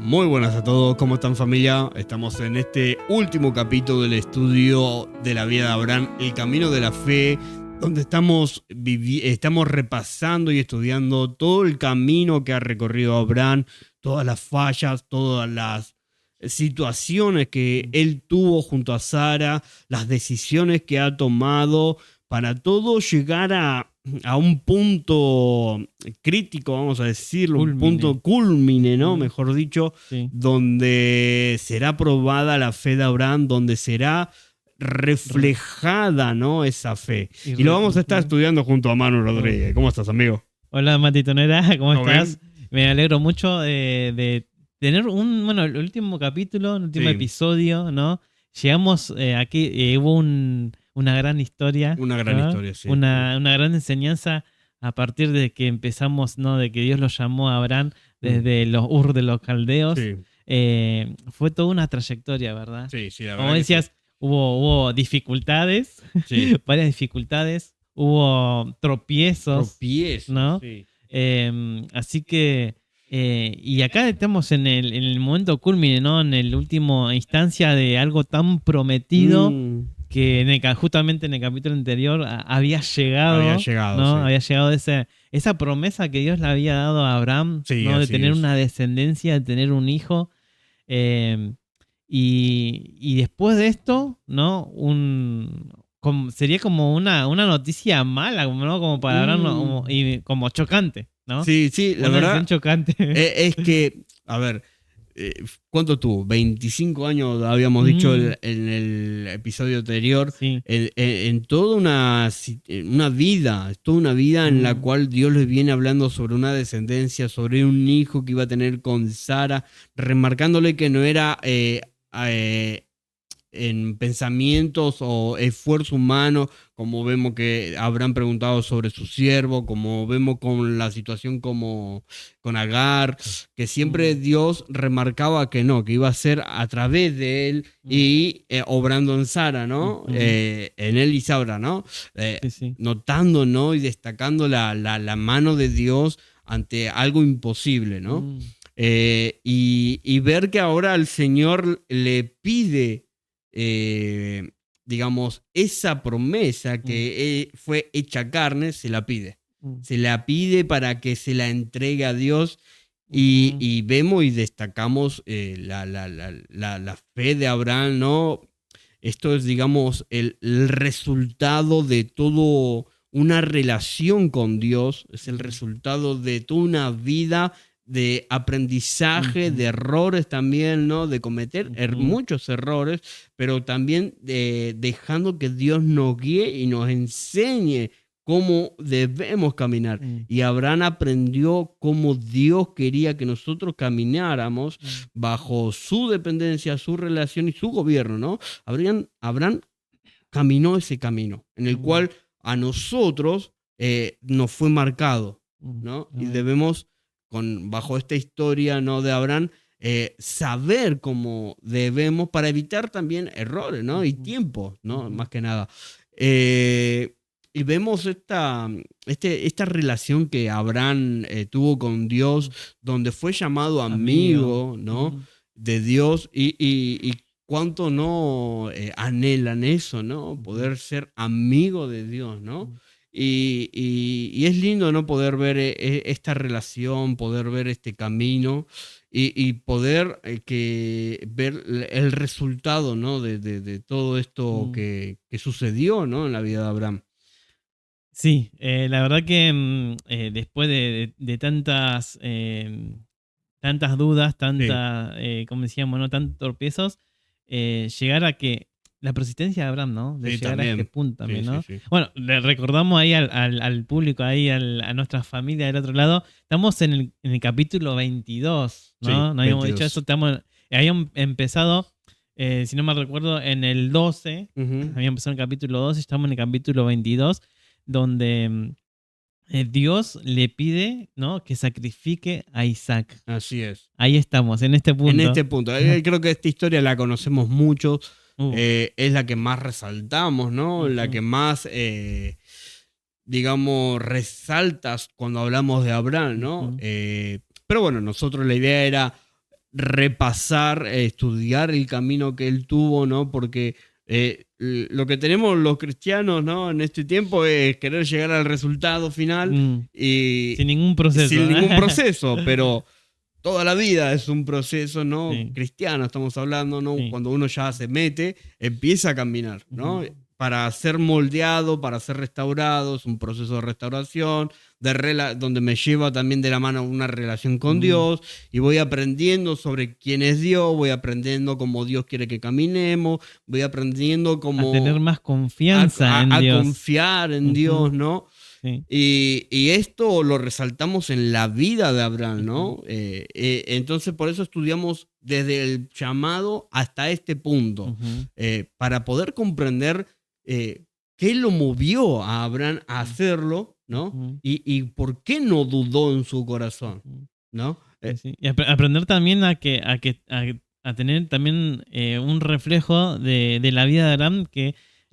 Muy buenas a todos, ¿cómo están familia? Estamos en este último capítulo del estudio de la vida de Abraham, el camino de la fe, donde estamos repasando y estudiando todo el camino que ha recorrido Abraham, todas las fallas, todas las situaciones que él tuvo junto a Sara, las decisiones que ha tomado para todo llegar a un punto crítico, vamos a decirlo, un punto culmine, ¿no? Mejor dicho, Sí. donde será probada la fe de Abraham, donde será reflejada, ¿no? Esa fe. Y lo vamos a estar estudiando junto a Manu Rodríguez. ¿Cómo estás, amigo? Hola, Mati Tonera, ¿cómo ¿Todo estás? bien? Me alegro mucho de tener el último capítulo, el último Sí. episodio, ¿no? Llegamos aquí, hubo una gran historia, Una gran ¿no? historia, sí. Una gran enseñanza a partir de que empezamos, ¿no? De que Dios lo llamó a Abraham desde los Ur de los Caldeos. Sí, Fue toda una trayectoria, ¿verdad? sí, sí, la verdad. Como que decías, sí. hubo dificultades, Sí. varias dificultades, hubo tropiezos, Tropiezo, ¿no? sí. Así que, y acá estamos en el momento culmine, ¿no? En el último instancia de algo tan prometido que justamente en el capítulo anterior había llegado, ¿no? Sí. Había llegado esa promesa que Dios le había dado a Abraham, Sí, ¿no? De así tener es. una descendencia, de tener un hijo. Y después de esto, ¿no? Sería como una noticia mala, ¿no? Como para Abraham, como chocante, ¿no? Sí, sí, la Una verdad decisión chocante. es que, a ver, ¿cuánto tuvo? 25 años habíamos dicho en el episodio anterior, Sí. en toda una vida, toda una vida en la cual Dios les viene hablando sobre una descendencia, sobre un hijo que iba a tener con Sara, remarcándole que no era en pensamientos o esfuerzo humano, como vemos que habrán preguntado sobre su siervo, como vemos con la situación como con Agar, que siempre Dios remarcaba que no, que iba a ser a través de él y obrando en Sara, ¿no? En él y Sara, ¿no? Sí. Notando, ¿no? Y destacando la mano de Dios ante algo imposible, ¿no? Y ver que ahora el Señor le pide, digamos, esa promesa que fue hecha carne, se la pide. Se la pide para que se la entregue a Dios. Y vemos y destacamos la fe de Abraham, ¿no? Esto es, digamos, el resultado de todo una relación con Dios, es el resultado de toda una vida de aprendizaje, de errores también, ¿no? De cometer muchos errores, pero también dejando que Dios nos guíe y nos enseñe cómo debemos caminar. Y Abraham aprendió cómo Dios quería que nosotros camináramos bajo su dependencia, su relación y su gobierno, ¿no? Abraham caminó ese camino en el cual a nosotros nos fue marcado, ¿no? Y debemos, bajo esta historia, ¿no? de Abraham, saber cómo debemos para evitar también errores, ¿no? Y tiempo, ¿no? Más que nada. Y vemos esta relación que Abraham tuvo con Dios, donde fue llamado amigo, ¿no? De Dios y cuánto no anhelan eso, ¿no? Poder ser amigo de Dios, ¿no? Y es lindo, ¿no? Poder ver esta relación, poder ver este camino y poder ver el resultado, ¿no? De todo esto que sucedió, ¿no? En la vida de Abraham. Sí, la verdad que después de tantas dudas, como decíamos, ¿no? Tantos tropiezos, llegar a que la persistencia de Abraham, ¿no? De Sí, llegar a este también. punto también, ¿no? Sí. Bueno, le recordamos ahí al público, ahí a nuestra familia del otro lado, estamos en el capítulo 22, ¿no? Sí, No habíamos 22. dicho eso, habíamos empezado, si no me recuerdo, en el 12, habíamos empezado en el capítulo 12, estamos en el capítulo 22, donde Dios le pide, ¿no? Que sacrifique a Isaac. Así es. Ahí estamos, en este punto. En este punto. Creo que esta historia la conocemos mucho. Es la que más resaltamos, ¿no? La que más, digamos, resaltas cuando hablamos de Abraham, ¿no? Pero bueno, nosotros la idea era repasar, estudiar el camino que él tuvo, ¿no? Porque lo que tenemos los cristianos, ¿no? En este tiempo es querer llegar al resultado final y sin ningún proceso. Sin ningún proceso, pero toda la vida es un proceso, ¿no? Sí. Cristiano estamos hablando, ¿no? Sí. Cuando uno ya se mete, empieza a caminar, ¿no? Para ser moldeado, para ser restaurado, es un proceso de restauración, donde me lleva también de la mano una relación con Dios, y voy aprendiendo sobre quién es Dios, voy aprendiendo cómo Dios quiere que caminemos, voy aprendiendo cómo... A tener más confianza en Dios. A confiar en Dios, ¿no? Sí. Y esto lo resaltamos en la vida de Abraham, ¿no? Entonces por eso estudiamos desde el llamado hasta este punto, para poder comprender qué lo movió a Abraham a hacerlo, ¿no? Y por qué no dudó en su corazón, ¿no? Sí. Y aprender también a tener también un reflejo de la vida de Abraham,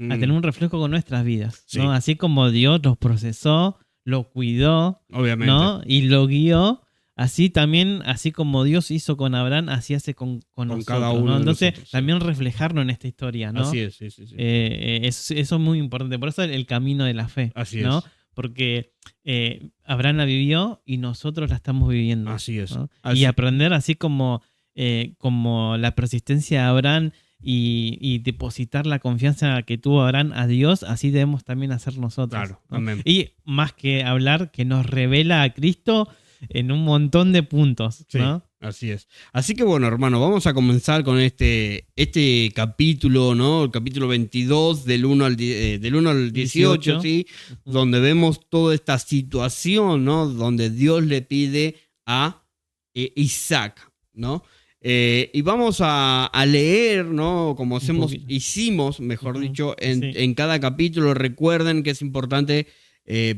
a tener un reflejo con nuestras vidas, ¿no? Sí. Así como Dios los procesó, lo cuidó, obviamente, ¿no? Y lo guió. Así también, así como Dios hizo con Abraham, así hace con nosotros, cada uno, ¿no? Entonces, nosotros, también reflejarlo en esta historia, ¿no? Así es, sí. Eso es muy importante. Por eso el camino de la fe, así, ¿no? Es. Porque Abraham la vivió y nosotros la estamos viviendo. Así es. ¿no? Así. Y aprender así como la persistencia de Abraham y depositar la confianza que tuvo Abraham a Dios, así debemos también hacer nosotros. Claro, ¿no? amén. Y más que hablar, que nos revela a Cristo en un montón de puntos, ¿no? Sí, así es. Así que bueno, hermano, vamos a comenzar con este capítulo, ¿no? El capítulo 22 del 1 al 18, ¿sí? Donde vemos toda esta situación, ¿no? Donde Dios le pide a Isaac, ¿no? Y vamos a leer, ¿no? Como hicimos, mejor dicho, en cada capítulo. Recuerden que es importante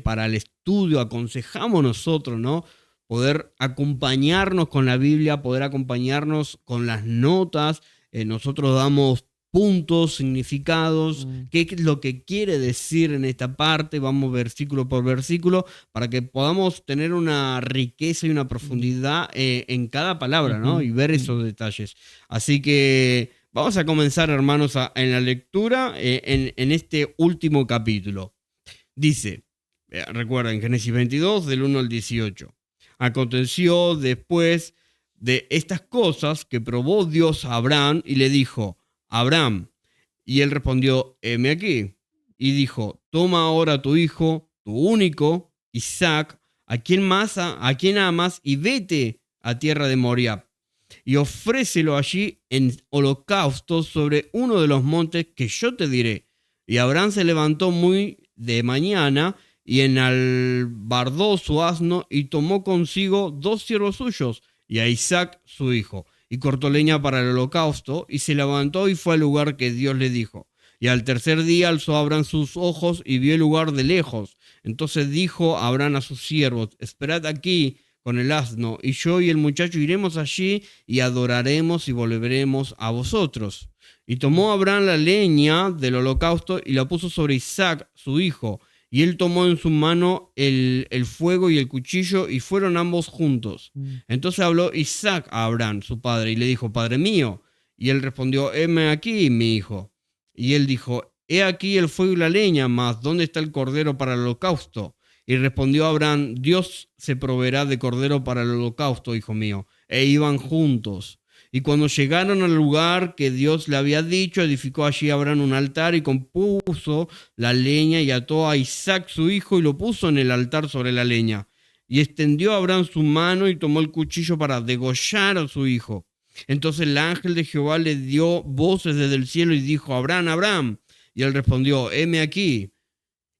para el estudio, aconsejamos nosotros, ¿no? Poder acompañarnos con la Biblia, poder acompañarnos con las notas. Nosotros damos puntos, significados, qué es lo que quiere decir en esta parte. Vamos versículo por versículo para que podamos tener una riqueza y una profundidad en cada palabra, ¿no? Y ver esos detalles. Así que vamos a comenzar, hermanos, en la lectura en este último capítulo. Dice, recuerden, Génesis 22, del 1 al 18. Aconteció después de estas cosas que probó Dios a Abraham y le dijo: Abraham. Y él respondió: heme aquí. Y dijo: toma ahora tu hijo, tu único, Isaac, a quien amas, y vete a tierra de Moriah, y ofrécelo allí en holocausto sobre uno de los montes que yo te diré. Y Abraham se levantó muy de mañana y enalbardó su asno y tomó consigo 2 siervos suyos y a Isaac su hijo, y cortó leña para el holocausto, y se levantó y fue al lugar que Dios le dijo. Y al tercer día alzó Abraham sus ojos y vio el lugar de lejos. Entonces dijo Abraham a sus siervos: esperad aquí con el asno, y yo y el muchacho iremos allí y adoraremos y volveremos a vosotros. Y tomó Abraham la leña del holocausto y la puso sobre Isaac su hijo. Y él tomó en su mano el fuego y el cuchillo, y fueron ambos juntos. Entonces habló Isaac a Abraham, su padre, y le dijo: Padre mío. Y él respondió: heme aquí, mi hijo. Y él dijo: he aquí el fuego y la leña, mas ¿dónde está el cordero para el holocausto? Y respondió Abraham: Dios se proveerá de cordero para el holocausto, hijo mío. E iban juntos. Y cuando llegaron al lugar que Dios le había dicho, edificó allí Abraham un altar y compuso la leña y ató a Isaac su hijo y lo puso en el altar sobre la leña. Y extendió Abraham su mano y tomó el cuchillo para degollar a su hijo. Entonces el ángel de Jehová le dio voces desde el cielo y dijo: Abraham, Abraham. Y él respondió: heme aquí.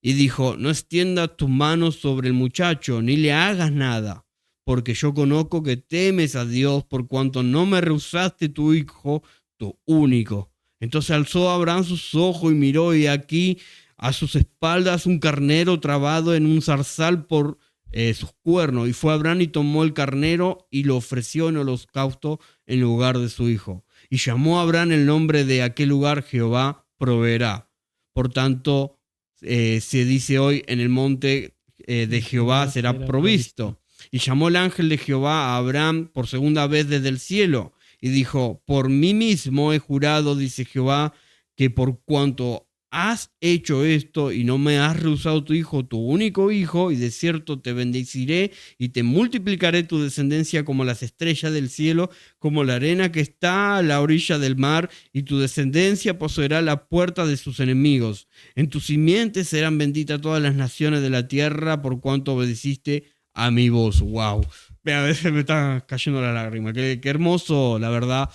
Y dijo: no extiendas tu mano sobre el muchacho, ni le hagas nada, porque yo conozco que temes a Dios, por cuanto no me rehusaste tu hijo, tu único. Entonces alzó Abraham sus ojos y miró, y aquí a sus espaldas un carnero trabado en un zarzal por sus cuernos. Y fue Abraham y tomó el carnero y lo ofreció en holocausto en lugar de su hijo. Y llamó a Abraham el nombre de aquel lugar: Jehová proveerá. Por tanto, se dice hoy: en el monte de Jehová será provisto. Y llamó el ángel de Jehová a Abraham por segunda vez desde el cielo y dijo: por mí mismo he jurado, dice Jehová, que por cuanto has hecho esto y no me has rehusado tu hijo, tu único hijo, y de cierto te bendeciré y te multiplicaré tu descendencia como las estrellas del cielo, como la arena que está a la orilla del mar, y tu descendencia poseerá la puerta de sus enemigos. En tu simiente serán benditas todas las naciones de la tierra por cuanto obedeciste a mi voz. Wow. A veces me está cayendo la lágrima. Qué hermoso, la verdad,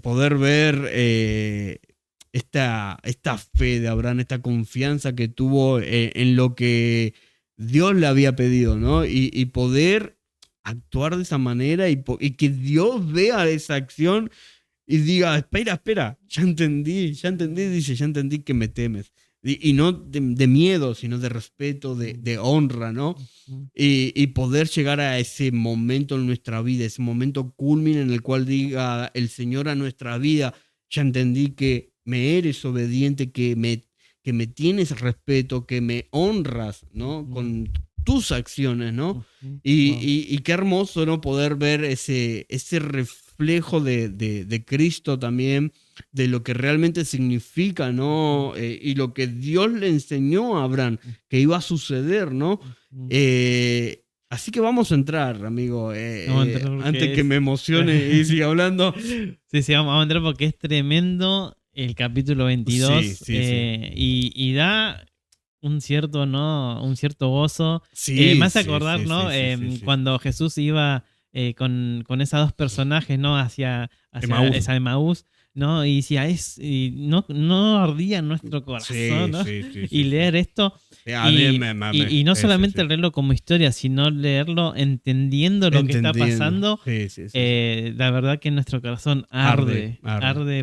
poder ver esta fe de Abraham, esta confianza que tuvo en lo que Dios le había pedido, ¿no? Y poder actuar de esa manera y que Dios vea esa acción y diga: espera, ya entendí, dice, ya entendí que me temes. Y no de miedo, sino de respeto, de honra, ¿no? Y poder llegar a ese momento en nuestra vida, ese momento culmine en el cual diga el Señor a nuestra vida: ya entendí que me eres obediente, que me tienes respeto, que me honras, ¿no? Con tus acciones, ¿no? Y qué hermoso, ¿no? Poder ver ese reflejo de Cristo también, de lo que realmente significa, ¿no? Y lo que Dios le enseñó a Abraham que iba a suceder, ¿no? Así que vamos a entrar, amigo, antes que me emocione y siga hablando. Sí, vamos a entrar porque es tremendo el capítulo 22. Sí. Y da un cierto, ¿no? Un cierto gozo. Sí, me hace acordar, ¿no? sí. Cuando Jesús iba con esos dos personajes, ¿no? Hacia Emaús, ¿no? Y decía, no ardía en nuestro corazón, ¿no? Y leer esto. Y no solamente leerlo como historia, sino leerlo entendiendo lo que está pasando. La verdad que nuestro corazón arde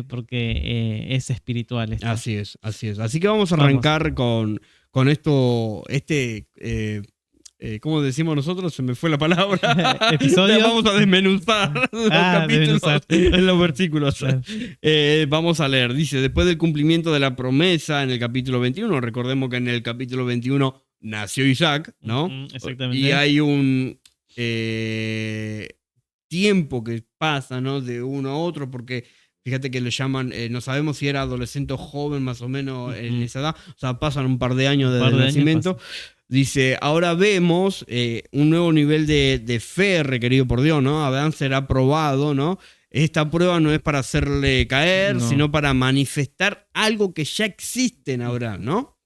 porque es espiritual esto. Así es. Así que vamos a arrancar con esto, ¿cómo decimos nosotros? Se me fue la palabra. ¿Episodio? Vamos a desmenuzar los capítulos en los versículos. Claro. Vamos a leer. Dice: después del cumplimiento de la promesa en el capítulo 21, recordemos que en el capítulo 21 nació Isaac, ¿no? Exactamente. Y hay un tiempo que pasa, ¿no? De uno a otro, porque fíjate que lo llaman, no sabemos si era adolescente o joven más o menos en esa edad, o sea, pasan un par de años desde el nacimiento. Dice: ahora vemos un nuevo nivel de fe requerido por Dios, ¿no? Abraham será probado, ¿no? Esta prueba no es para hacerle caer, sino para manifestar algo que ya existe en Abraham, ¿no?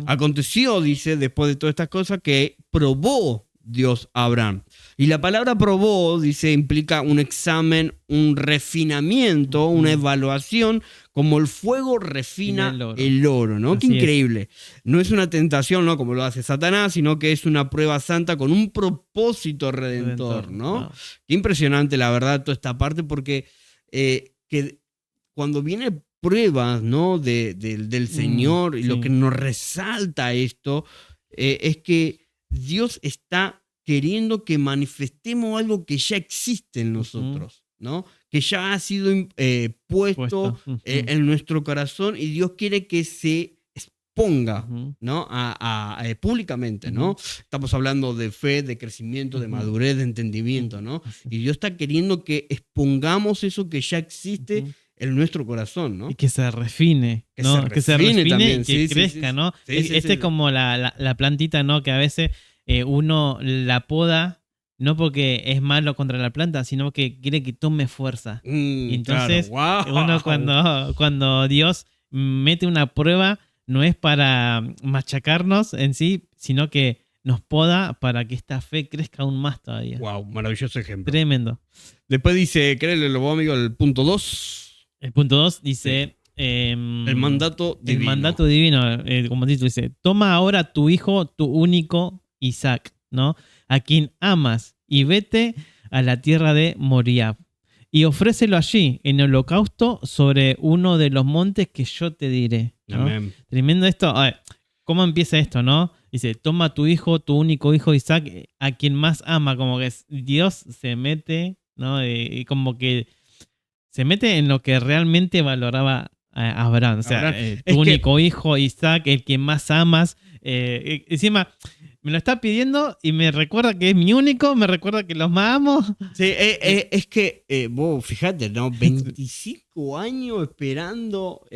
Aconteció, dice, después de todas estas cosas, que probó Dios a Abraham. Y la palabra probó, dice, implica un examen, un refinamiento, una evaluación, como el fuego refina el oro, ¿no? Qué increíble. No es una tentación, ¿no? Como lo hace Satanás, sino que es una prueba santa con un propósito redentor, ¿no? Qué impresionante, la verdad, toda esta parte, porque que cuando viene pruebas, ¿no? del Señor, y lo que nos resalta esto es que Dios está queriendo que manifestemos algo que ya existe en nosotros, ¿no? Que ya ha sido puesto en nuestro corazón, y Dios quiere que se exponga, ¿no? Públicamente, ¿no? Estamos hablando de fe, de crecimiento, de madurez, de entendimiento, ¿no? Y Dios está queriendo que expongamos eso que ya existe en nuestro corazón, ¿no? Y que se refine, ¿no? Que se refine también, y que crezca, ¿no? Es como la plantita, ¿no? Que a veces uno la poda, no porque es malo contra la planta, sino que quiere que tome fuerza. Y entonces, uno cuando Dios mete una prueba, no es para machacarnos en sí, sino que nos poda para que esta fe crezca aún más todavía. Wow, maravilloso ejemplo. Tremendo. Después dice, créele, amigo, el punto 2. El punto 2 dice... el mandato divino. El mandato divino, como título dice: toma ahora tu hijo, tu único Isaac, ¿no? A quien amas, y vete a la tierra de Moriah, y ofrécelo allí en holocausto sobre uno de los montes que yo te diré, ¿no? Amén. Tremendo esto. A ver, ¿cómo empieza esto, no? Dice: toma tu hijo, tu único hijo Isaac, a quien más ama. Como que Dios se mete, ¿no? Y como que se mete en lo que realmente valoraba a Abraham. O sea, tu único hijo Isaac, el que más amas. Encima, me lo está pidiendo y me recuerda que es mi único, me recuerda que los amo. Sí, es que vos fíjate, ¿no? 25 años esperando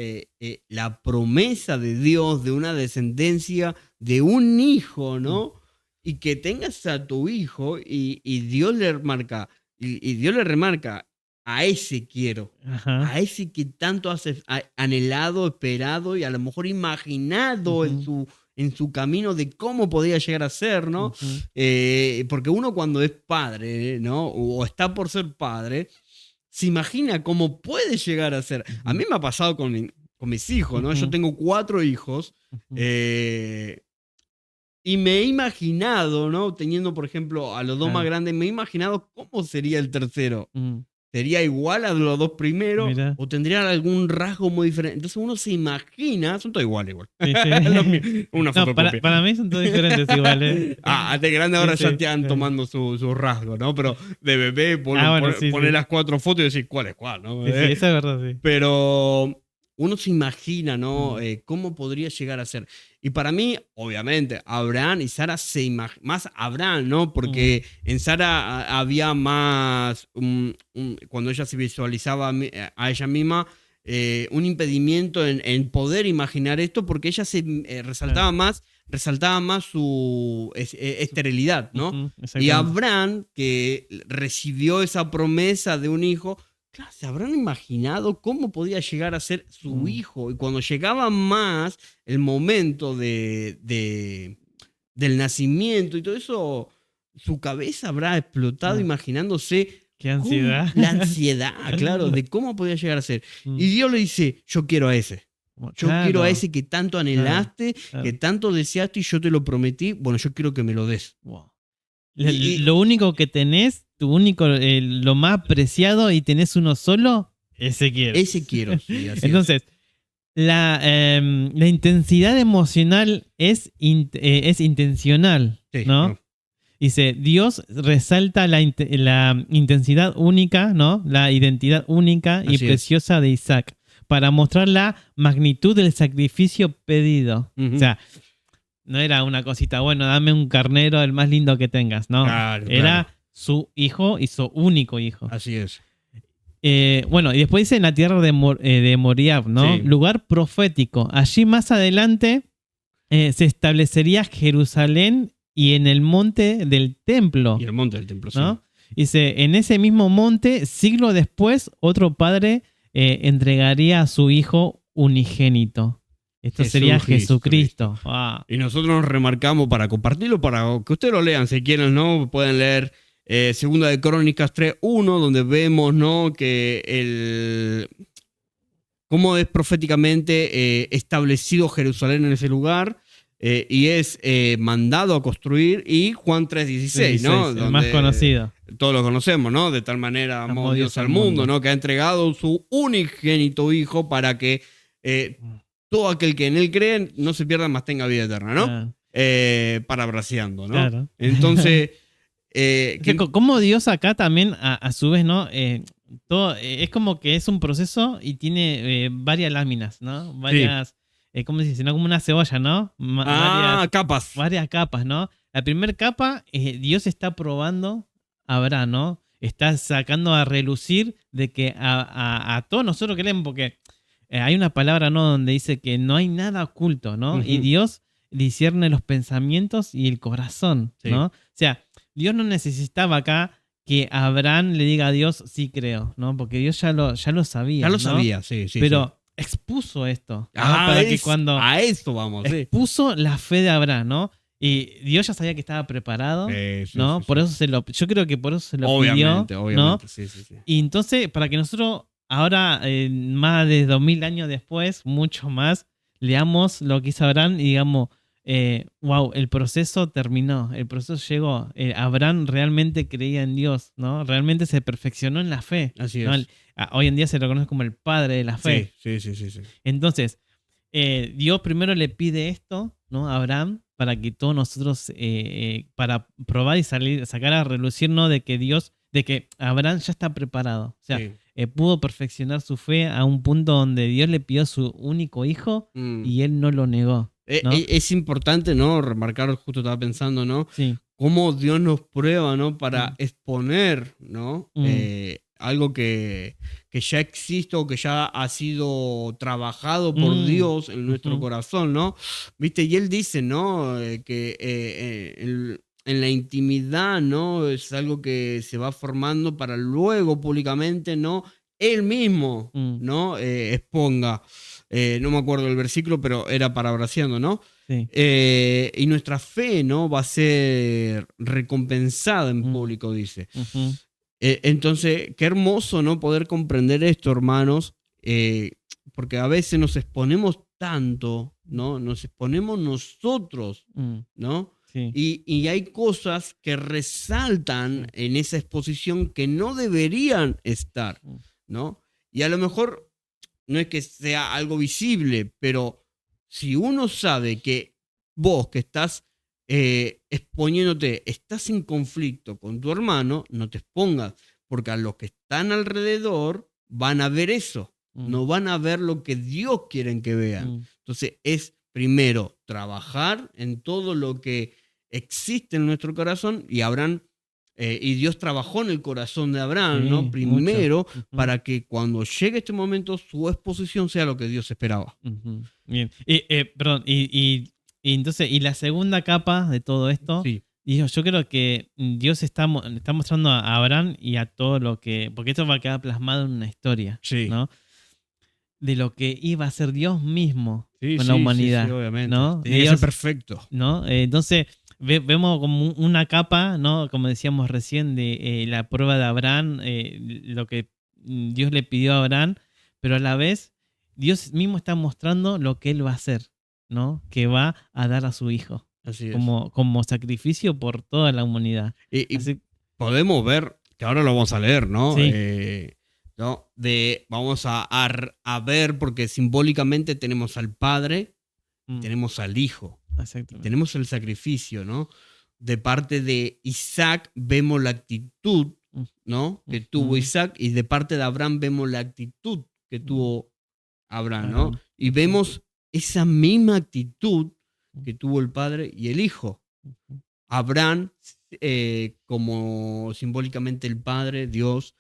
la promesa de Dios de una descendencia, de un hijo, ¿no? Y que tengas a tu hijo y Dios le remarca, y Dios le remarca, a ese quiero, Ajá. a ese que tanto has anhelado, esperado y a lo mejor imaginado en su camino de cómo podía llegar a ser, ¿no? Porque uno cuando es padre, ¿no? O está por ser padre, se imagina cómo puede llegar a ser. A mí me ha pasado con mis hijos, ¿no? Yo tengo 4 hijos y me he imaginado, ¿no? Teniendo, por ejemplo, a los 2 más grandes, me he imaginado cómo sería el tercero. ¿Sería igual a los 2 primeros? Mira. ¿O tendrían algún rasgo muy diferente? Entonces uno se imagina, son todos iguales igual. Sí, sí. Una fotocopia. Para mí son todos diferentes iguales. De grande ahora Sí, ya sí, te han tomando su rasgo, ¿no? Pero de bebé sí, poner sí. las 4 fotos y decir cuál es cuál, ¿no? Sí, eso es verdad, sí. Pero uno se imagina, ¿no? Cómo podría llegar a ser. Y para mí, obviamente, Abraham y Sara más Abraham, ¿no? Porque en Sara había más, cuando ella se visualizaba a ella misma, un impedimento en poder imaginar esto, porque ella se resaltaba más su esterilidad, ¿no? Y Abraham, que recibió esa promesa de un hijo, claro, se habrán imaginado cómo podía llegar a ser su hijo. Y cuando llegaba más el momento del nacimiento y todo eso, su cabeza habrá explotado imaginándose qué ansiedad. La ansiedad, claro, de cómo podía llegar a ser. Y Dios le dice, yo quiero a ese. Yo quiero a ese que tanto anhelaste, que tanto deseaste y yo te lo prometí. Bueno, yo quiero que me lo des. Wow. Lo único que tenés, tu único, lo más preciado y tenés uno solo, ese quiero. Ese quiero, sí, así Entonces, la intensidad emocional es intencional, sí, ¿no? Dice, Dios resalta la intensidad única, ¿no? La identidad única y preciosa de Isaac para mostrar la magnitud del sacrificio pedido. O sea, no era una cosita, bueno, dame un carnero el más lindo que tengas, no. Era su hijo y su único hijo. Así es. Bueno, y después dice en la tierra de Moriab, ¿no? Sí. Lugar profético. Allí más adelante se establecería Jerusalén y en el monte del templo. Y el monte del templo, ¿no? Sí. Dice, en ese mismo monte, siglo después, otro padre entregaría a su hijo unigénito. Esto sería Jesucristo. Wow. Y nosotros nos remarcamos para compartirlo, para que ustedes lo lean, si quieren, ¿no? Pueden leer Segunda de Crónicas 3:1, donde vemos, ¿no? Que cómo es proféticamente establecido Jerusalén en ese lugar y es mandado a construir. Y Juan 3:16, ¿no? El más conocido. Todos lo conocemos, ¿no? De tal manera amó Dios al mundo, ¿no? Que ha entregado su unigénito hijo para que todo aquel que en él cree no se pierda, más tenga vida eterna, ¿no? Parafraseando, ¿no? Claro. Entonces, como Dios acá también, a su vez, ¿no? Todo, es como que es un proceso y tiene varias láminas, ¿no? Varias, ¿cómo se dice? ¿No? Como una cebolla, ¿no? Varias capas. Varias capas, ¿no? La primera capa, Dios está probando a Abraham, ¿no? Está sacando a relucir de que a todos nosotros queremos, porque hay una palabra, ¿no? Donde dice que no hay nada oculto, ¿no? Y Dios discierne los pensamientos y el corazón, ¿no? O sea, Dios no necesitaba acá que Abraham le diga a Dios, sí creo, ¿no? Porque Dios ya lo sabía. Ya lo ¿no? sabía, sí. Pero expuso esto. Para que cuando a esto vamos. Expuso la fe de Abraham, ¿no? Y Dios ya sabía que estaba preparado, ¿no? Por eso yo creo que por eso se lo pidió. Obviamente, ¿no? Sí. Y entonces, para que nosotros ahora, más de 2000 años después, mucho más, leamos lo que hizo Abraham y digamos, wow, el proceso terminó, el proceso llegó. Abraham realmente creía en Dios, ¿no? Realmente se perfeccionó en la fe. Así ¿no? es. Hoy en día se lo conoce como el padre de la fe. Sí. Entonces, Dios primero le pide esto, ¿no? A Abraham, para que todos nosotros, para probar y sacar a relucir, ¿no? De que Abraham ya está preparado. O sea, pudo perfeccionar su fe a un punto donde Dios le pidió su único hijo y él no lo negó. ¿no? Es importante, ¿no? Remarcar, justo estaba pensando, ¿no? Sí. Cómo Dios nos prueba, ¿no? Para exponer, ¿no? Algo que ya existe o que ya ha sido trabajado por Dios en nuestro corazón, ¿no? ¿Viste? Y Él dice, ¿no? En la intimidad, ¿no? Es algo que se va formando para luego públicamente, ¿no? Él mismo, ¿no? Exponga. No me acuerdo del versículo, pero era parafraseando, ¿no? Sí. Y nuestra fe, ¿no? Va a ser recompensada en público, dice. Entonces, qué hermoso, ¿no? Poder comprender esto, hermanos, porque a veces nos exponemos tanto, ¿no? Nos exponemos nosotros, ¿no? Sí. Y hay cosas que resaltan en esa exposición que no deberían estar, ¿no? Y a lo mejor no es que sea algo visible, pero si uno sabe que vos que estás exponiéndote, estás en conflicto con tu hermano, no te expongas, porque a los que están alrededor van a ver eso, no van a ver lo que Dios quiere que vean. Entonces es primero trabajar en todo lo que existe en nuestro corazón y y Dios trabajó en el corazón de Abraham, Sí, ¿no? Primero, mucho. para que cuando llegue este momento su exposición sea lo que Dios esperaba. Bien. Perdón, y entonces, y la segunda capa de todo esto, Sí. yo creo que Dios está mostrando a Abraham y a todo lo que, porque esto va a quedar plasmado en una historia, Sí. ¿no? De lo que iba a ser Dios mismo Sí, con la humanidad, sí, obviamente. ¿no? Tiene que ser perfecto. ¿no? Entonces, vemos como una capa, ¿no? Como decíamos recién, de la prueba de Abraham, lo que Dios le pidió a Abraham, pero a la vez Dios mismo está mostrando lo que él va a hacer, ¿no? Que va a dar a su hijo. Así es. Como sacrificio por toda la humanidad. Y Así, podemos ver, que ahora lo vamos a leer, ¿no? Sí. ¿No? Vamos a ver, porque simbólicamente tenemos al Padre, tenemos al Hijo, tenemos el sacrificio, ¿no? De parte de Isaac vemos la actitud, ¿no? Que tuvo Isaac, y de parte de Abraham vemos la actitud que tuvo Abraham, ¿no? Y vemos esa misma actitud que tuvo el Padre y el Hijo. Abraham, como simbólicamente el Padre, Dios,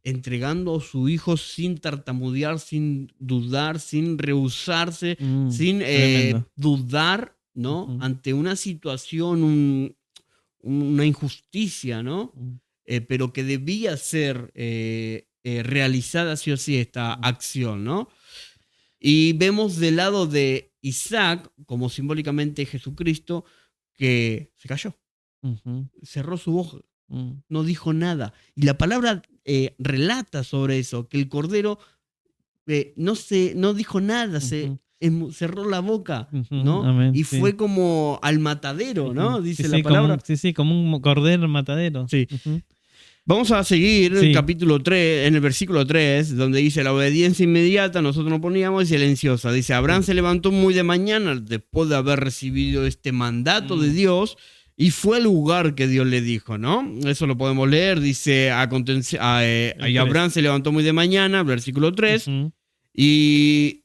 entregando a su hijo sin tartamudear, sin dudar, sin rehusarse, sin dudar, ¿no? Ante una situación, una injusticia, ¿no? Pero que debía ser realizada sí o sí esta acción, ¿no? Y vemos del lado de Isaac, como simbólicamente Jesucristo, que se cayó, cerró su boca, no dijo nada. Y la palabra relata sobre eso, que el cordero no dijo nada, cerró la boca, ¿no? Amén, y sí. fue como al matadero, ¿no? Dice sí, la palabra. Como un cordero matadero. Sí. Vamos a seguir en el capítulo 3, en el versículo 3, donde dice la obediencia inmediata, nosotros nos poníamos silenciosa. Dice, Abraham se levantó muy de mañana después de haber recibido este mandato de Dios y fue al lugar que Dios le dijo, ¿no? Eso lo podemos leer, dice, y Abraham se levantó muy de mañana, versículo 3, y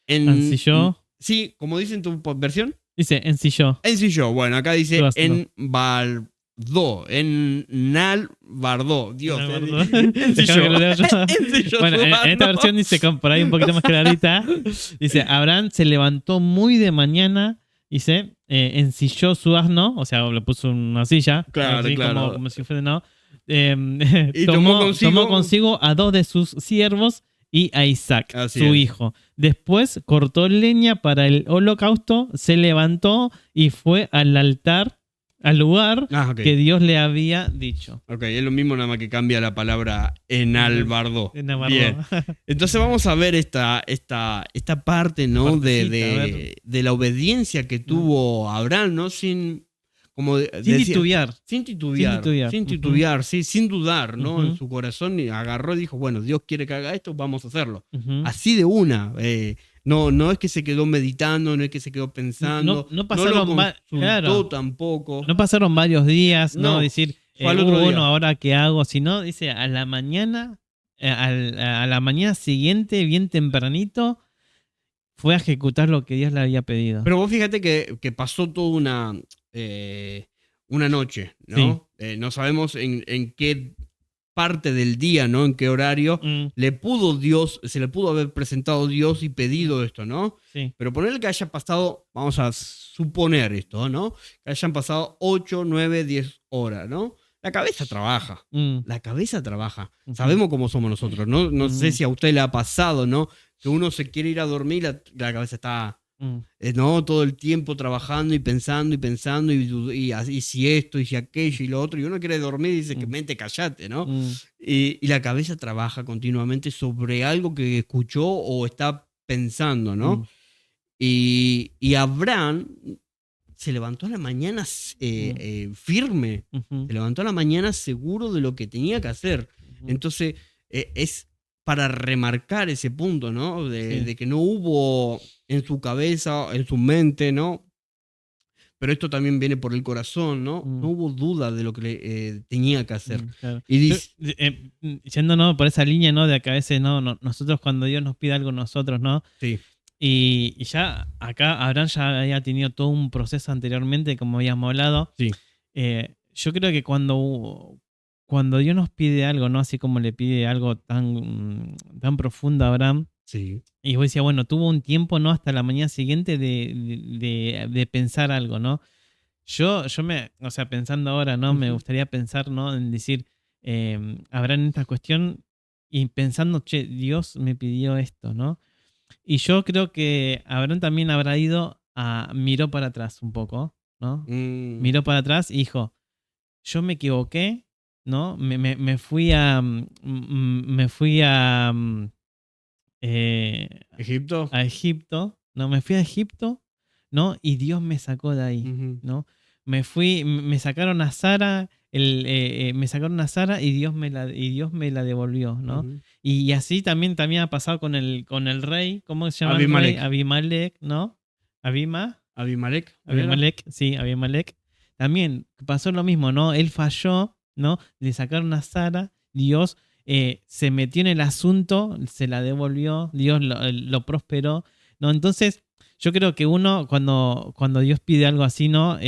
ensilló. Sí, como dice en tu versión. Dice, ensilló. Ensilló, bueno, acá dice en Nalbardó. Dios. Ensilló. Bueno, en esta versión dice, por ahí un poquito más clarita, dice, Abraham se levantó muy de mañana, dice, ensilló su asno, o sea, le puso una silla, claro, así, claro. como si fuera, ¿no? Y tomó consigo a 2 de sus siervos y a Isaac, su hijo. Después cortó leña para el holocausto, se levantó y fue al altar, al lugar que Dios le había dicho. Ok, es lo mismo, nada más que cambia la palabra enalbardó. Bien. Entonces vamos a ver esta parte, ¿no? De la obediencia que tuvo Abraham, ¿no? Sin titubear. Sin titubear, sí, sin dudar, ¿no? En su corazón y agarró y dijo, bueno, Dios quiere que haga esto, vamos a hacerlo. Así de una. No es que se quedó meditando, no es que se quedó pensando. No pasaron tampoco. No pasaron varios días, no decir, bueno, ahora qué hago, sino dice a la mañana, a la mañana siguiente, bien tempranito, fue a ejecutar lo que Dios le había pedido. Pero vos fíjate que pasó toda una noche, ¿no? Sí. No sabemos en qué parte del día, ¿no? En qué horario se le pudo haber presentado Dios y pedido esto, ¿no? Sí. Pero ponerle que haya pasado, vamos a suponer esto, ¿no? Que hayan pasado 8, 9, 10 horas, ¿no? La cabeza trabaja. La cabeza trabaja. Sabemos cómo somos nosotros, ¿no? No sé si a usted le ha pasado, ¿no? Que uno se quiere ir a dormir y la cabeza está, ¿no? Todo el tiempo trabajando y pensando y si esto y si aquello y lo otro, y uno quiere dormir y dice que mente, callate, ¿no? Y la cabeza trabaja continuamente sobre algo que escuchó o está pensando, ¿no? Y Abraham se levantó a la mañana firme, se levantó a la mañana seguro de lo que tenía que hacer. Entonces, es para remarcar ese punto, ¿no? De que no hubo en su cabeza, en su mente, ¿no? Pero esto también viene por el corazón, ¿no? No hubo duda de lo que tenía que hacer. Claro. Y dice, yendo por esa línea, ¿no? De que a veces, ¿no? Nosotros cuando Dios nos pide algo nosotros, ¿no? Sí. Y ya acá Abraham ya había tenido todo un proceso anteriormente, como habíamos hablado. Sí. Yo creo que cuando Dios nos pide algo, ¿no? Así como le pide algo tan profundo a Abraham. Sí. Y vos decías, bueno, tuvo un tiempo, ¿no? Hasta la mañana siguiente de pensar algo, ¿no? O sea, pensando ahora, ¿no? Me gustaría pensar, ¿no? En decir, Abraham en esta cuestión y pensando, che, Dios me pidió esto, ¿no? Y yo creo que Abraham también habrá miró para atrás un poco, ¿no? Miró para atrás y dijo, yo me equivoqué, ¿no? Me fui a ¿Egipto? A Egipto, ¿no? Me fui a Egipto, ¿no? Y Dios me sacó de ahí, ¿no? Me sacaron a Sara, me sacaron a Sara y Dios me la devolvió, ¿no? Y así también ha pasado con el rey, ¿cómo se llama? Abimelech. El rey? Abimelech, ¿no? Abimelech. Sí, Abimelech. También pasó lo mismo, ¿no? Él falló, ¿no? Le sacaron a Sara, Dios se metió en el asunto, se la devolvió, Dios lo prosperó, ¿no? Entonces, yo creo que uno, cuando Dios pide algo así, ¿no?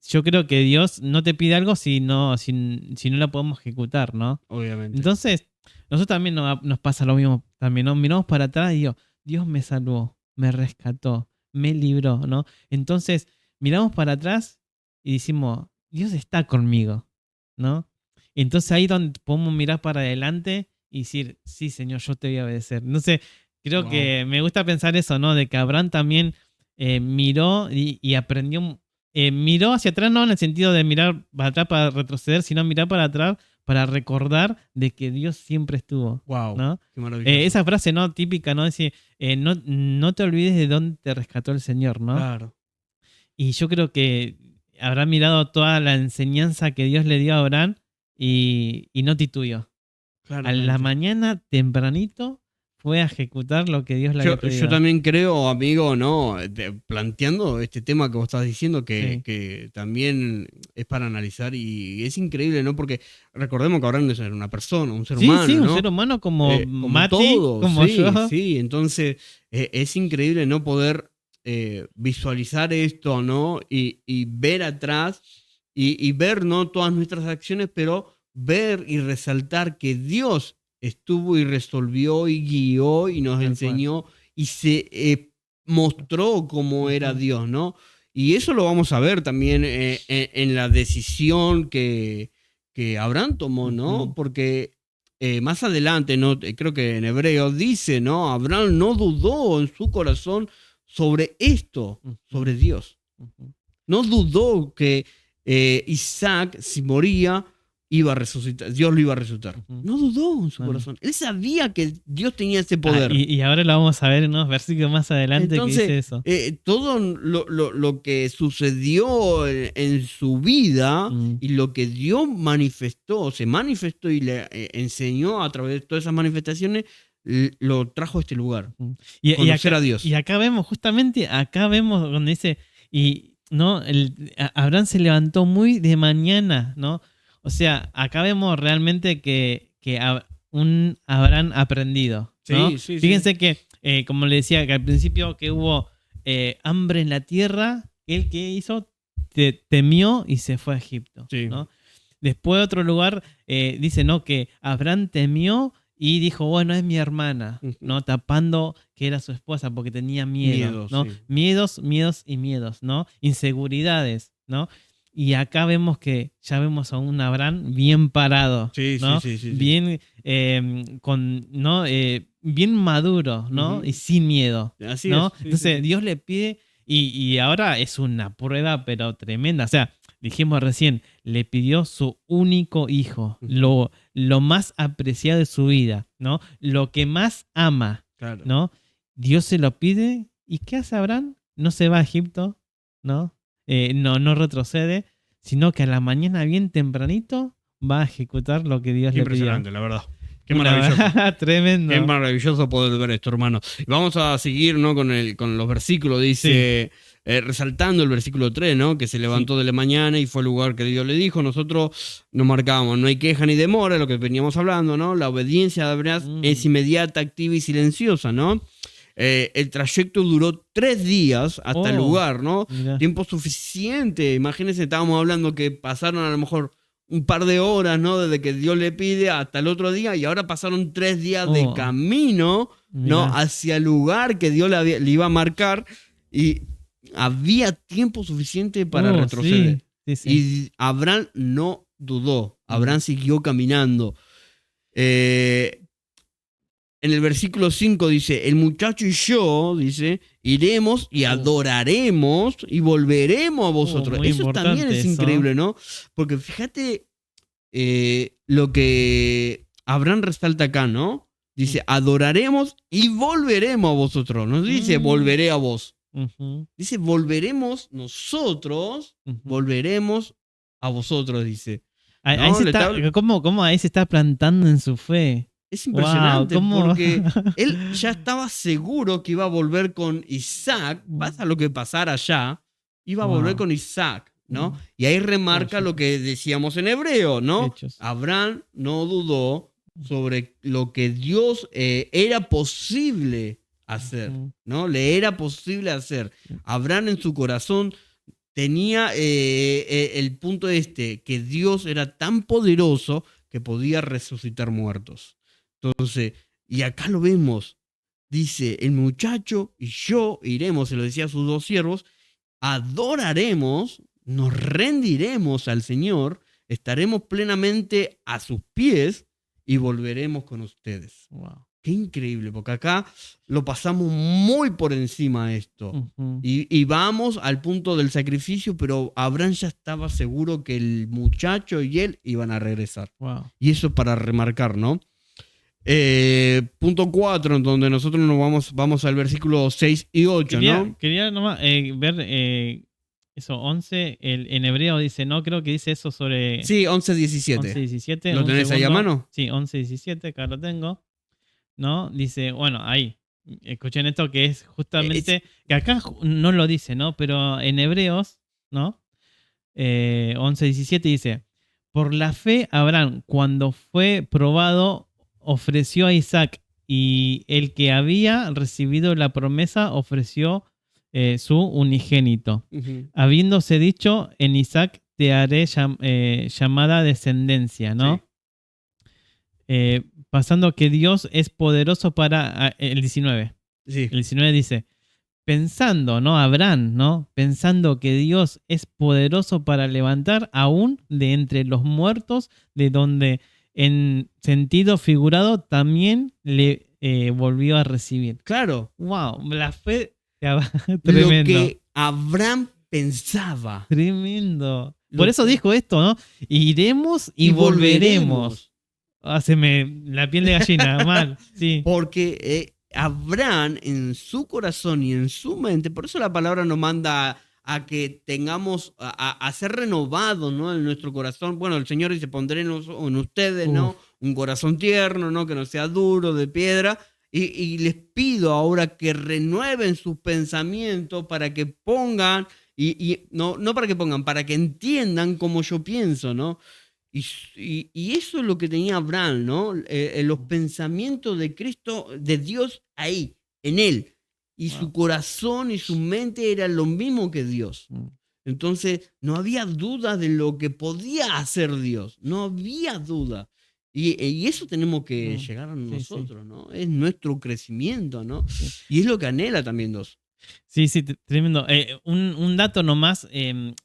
Yo creo que Dios no te pide algo si no lo podemos ejecutar, ¿no? Obviamente. Entonces, nosotros también nos pasa lo mismo, también, ¿no? Miramos para atrás y digo, Dios me salvó, me rescató, me libró, ¿no? Entonces, miramos para atrás y decimos, Dios está conmigo, ¿no? Entonces ahí donde podemos mirar para adelante y decir, sí, Señor, yo te voy a obedecer. No sé, creo que me gusta pensar eso, ¿no? De que Abraham también miró y aprendió, miró hacia atrás, no en el sentido de mirar para atrás para retroceder, sino mirar para atrás para recordar de que Dios siempre estuvo. Wow, ¿no? qué maravilloso. Esa frase, ¿no? Típica, ¿no? Decir, no te olvides de dónde te rescató el Señor, ¿no? Claro. Y yo creo que habrá mirado toda la enseñanza que Dios le dio a Abraham y no titubeó. A la mañana, tempranito, fue a ejecutar lo que Dios le había pedido. Yo también creo, amigo, ¿no? Planteando este tema que vos estás diciendo, que también es para analizar y es increíble, ¿no? Porque recordemos que Abraham es una persona, un ser humano, Sí, ¿no? un ser humano como Mati, todo, como yo. Sí, entonces es increíble no poder visualizar esto, ¿no? Y ver atrás y ver, ¿no? Todas nuestras acciones, pero ver y resaltar que Dios estuvo y resolvió y guió y nos enseñó y se mostró cómo era Dios, ¿no? Y eso lo vamos a ver también en la decisión que Abraham tomó, ¿no? Porque más adelante, ¿no? Creo que en Hebreo dice, ¿no? Abraham no dudó en su corazón sobre esto, sobre Dios. No dudó que Isaac, si moría, iba a resucitar, Dios lo iba a resucitar. No dudó en su corazón. Él sabía que Dios tenía ese poder. Y ahora lo vamos a ver en unos versículos más adelante. Entonces, que dice eso. Todo lo que sucedió en su vida y lo que Dios se manifestó y le enseñó a través de todas esas manifestaciones, lo trajo a este lugar. Conocer a Dios. Y acá vemos, justamente, donde dice, ¿no? Abraham se levantó muy de mañana, ¿no? O sea, acá vemos realmente que un Abraham aprendido, ¿no? Sí. Fíjense que como le decía, que al principio que hubo hambre en la tierra, él que hizo, temió y se fue a Egipto, Sí. ¿no? Después otro lugar dice, ¿no? Que Abraham temió y dijo, bueno, es mi hermana, ¿no? Tapando que era su esposa porque tenía miedo, ¿no? Sí. Miedos y miedos, ¿no? Inseguridades, ¿no? Y acá vemos que ya vemos a un Abraham bien parado, Sí, ¿no? sí. Bien, ¿no? Bien maduro, ¿no? Y sin miedo, Así ¿no? es. Sí, Entonces sí. Dios le pide y ahora es una prueba pero tremenda. O sea, dijimos recién, le pidió su único hijo, lo más apreciado de su vida, ¿no? Lo que más ama, Claro. ¿no? Dios se lo pide y ¿qué hace Abraham? No se va a Egipto, ¿no? No retrocede, sino que a la mañana bien tempranito va a ejecutar lo que Dios le pidió. Impresionante, la verdad. Qué maravilloso. Tremendo. Qué maravilloso poder ver esto, hermano. Y vamos a seguir, ¿no? con los versículos. Dice, resaltando el versículo 3, ¿no? Que se levantó de la mañana y fue al lugar que Dios le dijo. Nosotros nos marcamos, no hay queja ni demora, lo que veníamos hablando, ¿no? La obediencia de Abraham es inmediata, activa y silenciosa, ¿no? El trayecto duró 3 días hasta el lugar, ¿no? Mirá. Tiempo suficiente. Imagínense, estábamos hablando que pasaron a lo mejor un par de horas, ¿no? Desde que Dios le pide hasta el otro día, y ahora pasaron 3 días de camino, ¿no? Hacia el lugar que Dios le iba a marcar, y había tiempo suficiente para retroceder. Sí. Y Abraham no dudó, Abraham siguió caminando. En el versículo 5 dice, el muchacho y yo, dice, iremos y adoraremos y volveremos a vosotros. Eso también es increíble, ¿no? Porque fíjate lo que Abraham resalta acá, ¿no? Dice, adoraremos y volveremos a vosotros. No dice, volveré a vos. Dice, volveremos nosotros, volveremos a vosotros, dice. Ahí ¿Cómo ahí se está plantando en su fe? Es impresionante, porque él ya estaba seguro que iba a volver con Isaac, pasa lo que pasara allá, iba a volver con Isaac, ¿no? Y ahí remarca lo que decíamos en hebreo, ¿no? Hechos. Abraham no dudó sobre lo que Dios era posible hacer, ¿no? Le era posible hacer. Abraham en su corazón tenía el punto que Dios era tan poderoso que podía resucitar muertos. Entonces, y acá lo vemos, dice, el muchacho y yo iremos, se lo decía a sus 2 siervos, adoraremos, nos rendiremos al Señor, estaremos plenamente a sus pies y volveremos con ustedes. Wow. Qué increíble, porque acá lo pasamos muy por encima de esto. Y vamos al punto del sacrificio, pero Abraham ya estaba seguro que el muchacho y él iban a regresar. Wow. Y eso es para remarcar, ¿no? Punto 4, en donde nosotros nos vamos al versículo 6 y 8, ¿no? Quería nomás ver eso, 11, en hebreo dice, no, creo que dice eso sobre... Sí, 11-17. 11-17. ¿Lo tenés ahí a mano? Sí, 11-17, acá lo tengo. ¿No? Dice, bueno, ahí, escuchen esto que es justamente, que acá no lo dice, ¿no? Pero en Hebreos, ¿no? 11:17 dice, por la fe Abraham, cuando fue probado, ofreció a Isaac, y el que había recibido la promesa ofreció su unigénito. Habiéndose dicho, en Isaac te haré llamada descendencia, ¿no? Sí. Pasando que Dios es poderoso para el 19. Sí. El 19 dice, pensando, ¿no? Abraham, ¿no? Pensando que Dios es poderoso para levantar aún de entre los muertos, de donde en sentido figurado también le volvió a recibir. Claro. Wow, la fe tremendo. Lo que Abraham pensaba. Tremendo. Por eso dijo esto, ¿no? Iremos y volveremos. Haceme la piel de gallina, mal. Sí. Porque Abraham en su corazón y en su mente, por eso la palabra nos manda a que tengamos, a ser renovados, ¿no? En nuestro corazón. Bueno, el Señor dice, pondré en ustedes, ¿no? Un corazón tierno, ¿no? Que no sea duro, de piedra. Y les pido ahora que renueven sus pensamientos para que pongan, no para que pongan, para que entiendan como yo pienso, ¿no? Y eso es lo que tenía Abraham, ¿no? Los pensamientos de Cristo, de Dios ahí, en él. Y su corazón y su mente eran lo mismo que Dios. Entonces, no había duda de lo que podía hacer Dios. No había duda. Y eso tenemos que llegar a nosotros, ¿no? Es nuestro crecimiento, ¿no? Y es lo que anhela también Dios. Sí, tremendo. Un dato nomás, que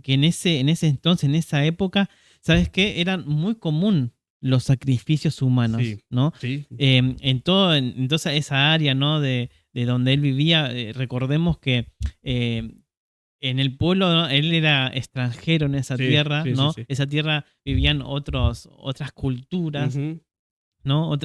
en ese entonces, en esa época, ¿sabes qué? Eran muy común los sacrificios humanos, ¿no? Sí. En toda esa área, ¿no? De donde él vivía, recordemos que en el pueblo, ¿no? Él era extranjero en esa tierra, ¿no? Sí. Esa tierra vivían otras culturas, ¿no?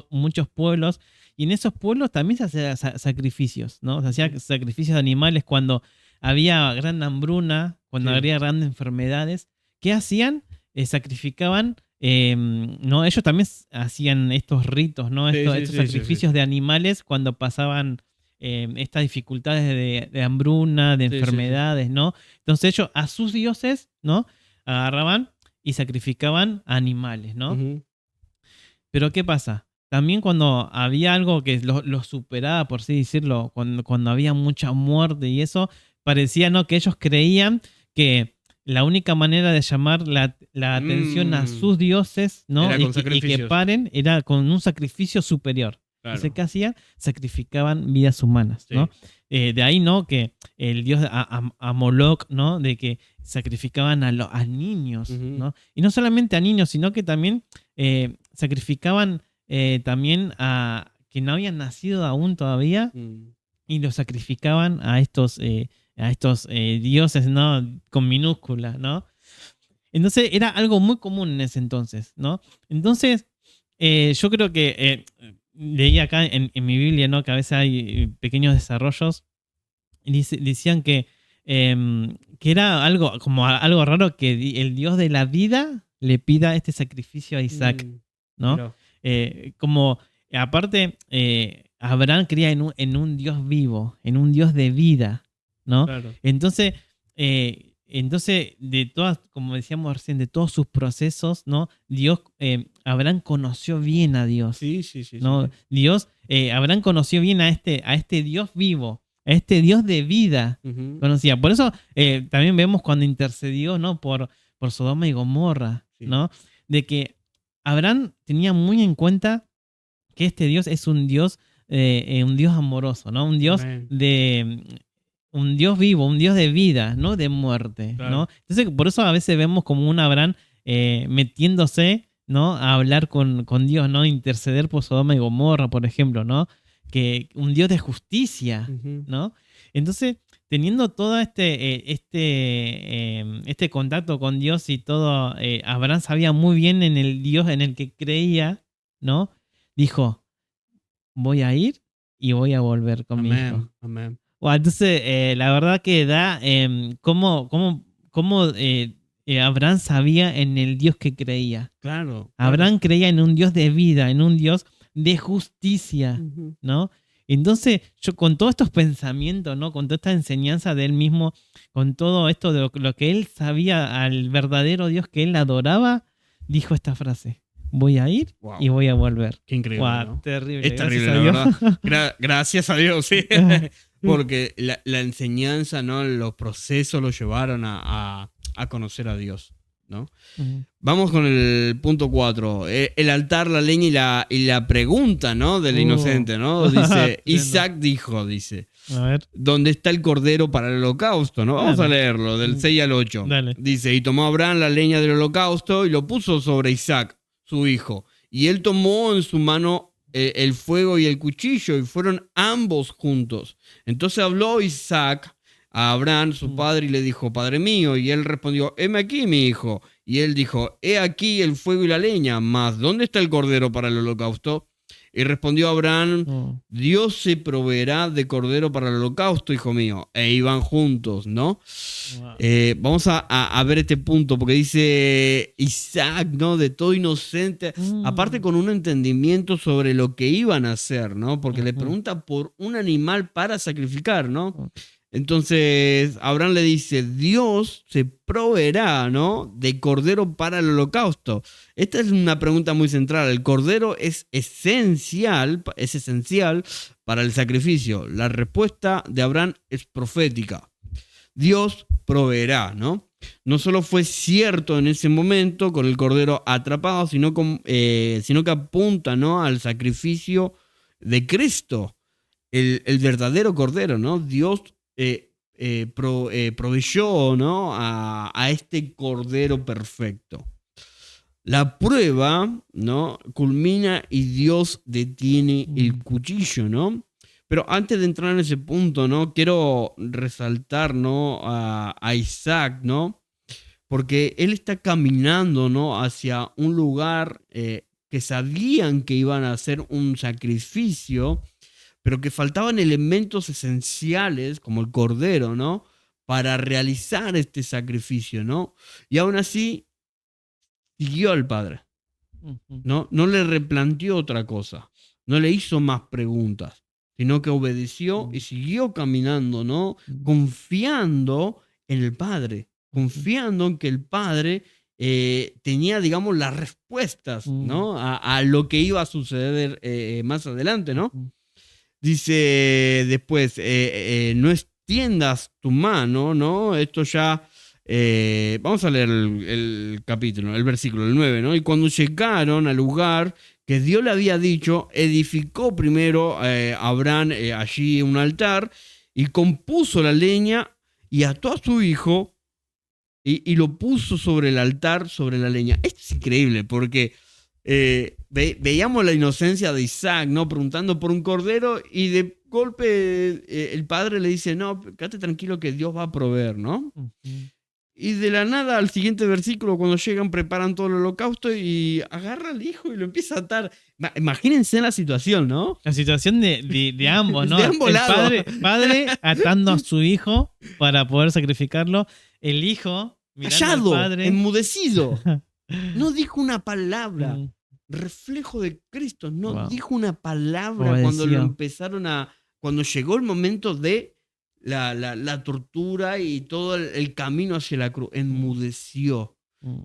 Muchos pueblos, y en esos pueblos también se hacían sacrificios, ¿no? Se hacían sacrificios de animales cuando había gran hambruna, cuando había grandes enfermedades. ¿Qué hacían? Sacrificaban, ¿no? Ellos también hacían estos ritos, ¿no? Estos sacrificios de animales cuando pasaban estas dificultades de hambruna, de enfermedades, ¿no? Entonces ellos a sus dioses, ¿no? Agarraban y sacrificaban animales, ¿no? Pero ¿qué pasa? También cuando había algo que lo superaba, por así decirlo, cuando había mucha muerte y eso, parecía, ¿no? Que ellos creían que la única manera de llamar la atención a sus dioses, ¿no? Y que paren, era con un sacrificio superior. Claro. Entonces, ¿qué hacían? Sacrificaban vidas humanas, ¿no? De ahí, ¿no? Que el dios a Moloch, ¿no? De que sacrificaban a niños, ¿no? Y no solamente a niños, sino que también sacrificaban también a que no habían nacido aún todavía, y los sacrificaban a estos dioses, ¿no? Con minúsculas, ¿no? Entonces era algo muy común en ese entonces, ¿no? Entonces, yo creo que leí acá en mi Biblia, ¿no? Que a veces hay pequeños desarrollos, y decían que era algo como algo raro que el Dios de la vida le pida este sacrificio a Isaac, ¿no? Como aparte, Abraham creía en un Dios vivo, en un Dios de vida, ¿no? Claro. Entonces, de todas, como decíamos recién, de todos sus procesos, ¿no? Abraham conoció bien a Dios. Sí, ¿no? Sí. Dios, Abraham conoció bien a este Dios vivo, a este Dios de vida. Conocía. Por eso también vemos cuando intercedió, ¿no? Por Sodoma y Gomorra, ¿no? De que Abraham tenía muy en cuenta que este Dios es un Dios amoroso, ¿no? Un Dios un Dios vivo, un Dios de vida, no de muerte, claro. ¿no? Entonces, por eso a veces vemos como un Abraham metiéndose, ¿no? A hablar con Dios, ¿no? Interceder por Sodoma y Gomorra, por ejemplo, ¿no? Que un Dios de justicia, ¿no? Entonces, teniendo todo este contacto con Dios y todo, Abraham sabía muy bien en el Dios en el que creía, ¿no? Dijo, voy a ir y voy a volver con mi hijo. Amén. Bueno, entonces, la verdad que da cómo Abraham sabía en el Dios que creía. Claro. Abraham creía en un Dios de vida, en un Dios de justicia, ¿no? Entonces, yo con todos estos pensamientos, ¿no? Con toda esta enseñanza de él mismo, con todo esto de lo que él sabía al verdadero Dios que él adoraba, dijo esta frase: voy a ir y voy a volver. Qué increíble, wow, ¿no? Terrible. Es terrible, la verdad. Gracias a Dios, sí. Porque la enseñanza, ¿no? Los procesos lo llevaron a conocer a Dios, ¿no? Vamos con el punto 4. El altar, la leña y la pregunta, ¿no? Del inocente, ¿no? Dice, Isaac dijo, a ver. ¿Dónde está el cordero para el holocausto? ¿No? Vamos a leerlo, del 6 al 8. Dale. Dice, y tomó Abraham la leña del holocausto y lo puso sobre Isaac, su hijo. Y él tomó en su mano el fuego y el cuchillo, y fueron ambos juntos. Entonces habló Isaac a Abraham, su padre, y le dijo, Padre mío. Y él respondió, heme aquí, mi hijo. Y él dijo, he aquí el fuego y la leña, mas ¿dónde está el cordero para el holocausto? Y respondió Abraham, Dios se proveerá de cordero para el holocausto, hijo mío. E iban juntos, ¿no? Wow. Vamos a ver este punto, porque dice Isaac, ¿no? De todo inocente, aparte con un entendimiento sobre lo que iban a hacer, ¿no? Porque le pregunta por un animal para sacrificar, ¿no? Entonces Abraham le dice, Dios se proveerá, ¿no?, de cordero para el holocausto. Esta es una pregunta muy central. El cordero es esencial para el sacrificio. La respuesta de Abraham es profética. Dios proveerá, ¿no? No solo fue cierto en ese momento con el cordero atrapado, sino que apunta, ¿no?, al sacrificio de Cristo, el verdadero cordero, ¿no? Dios proveyó, ¿no?, a este cordero perfecto. La prueba, ¿no?, culmina y Dios detiene el cuchillo, ¿no? Pero antes de entrar en ese punto, ¿no?, quiero resaltar, ¿no?, a Isaac, ¿no? Porque él está caminando, ¿no?, hacia un lugar que sabían que iban a hacer un sacrificio, pero que faltaban elementos esenciales, como el cordero, ¿no?, para realizar este sacrificio, ¿no? Y aún así, siguió al Padre, ¿no? No le replanteó otra cosa, no le hizo más preguntas, sino que obedeció y siguió caminando, ¿no?, confiando en el Padre, confiando en que el Padre tenía, digamos, las respuestas, ¿no?, a lo que iba a suceder más adelante, ¿no? Dice después, no extiendas tu mano, ¿no? Esto ya, vamos a leer el capítulo, el versículo, el 9, ¿no? Y cuando llegaron al lugar que Dios le había dicho, edificó primero Abraham allí un altar y compuso la leña y ató a su hijo y lo puso sobre el altar, sobre la leña. Esto es increíble porque veíamos la inocencia de Isaac, ¿no?, preguntando por un cordero y de golpe el padre le dice, no, quédate tranquilo que Dios va a proveer, ¿no? Y de la nada al siguiente versículo, cuando llegan, preparan todo el holocausto y agarra al hijo y lo empieza a atar. Imagínense la situación, ¿no? La situación de ambos, ¿no? De ambos El lados. padre atando a su hijo para poder sacrificarlo. El hijo mirando Callado, al padre. enmudecido. No dijo una palabra. Reflejo de Cristo. No dijo una palabra cuando lo empezaron cuando llegó el momento de la tortura y todo el camino hacia la cruz. Enmudeció.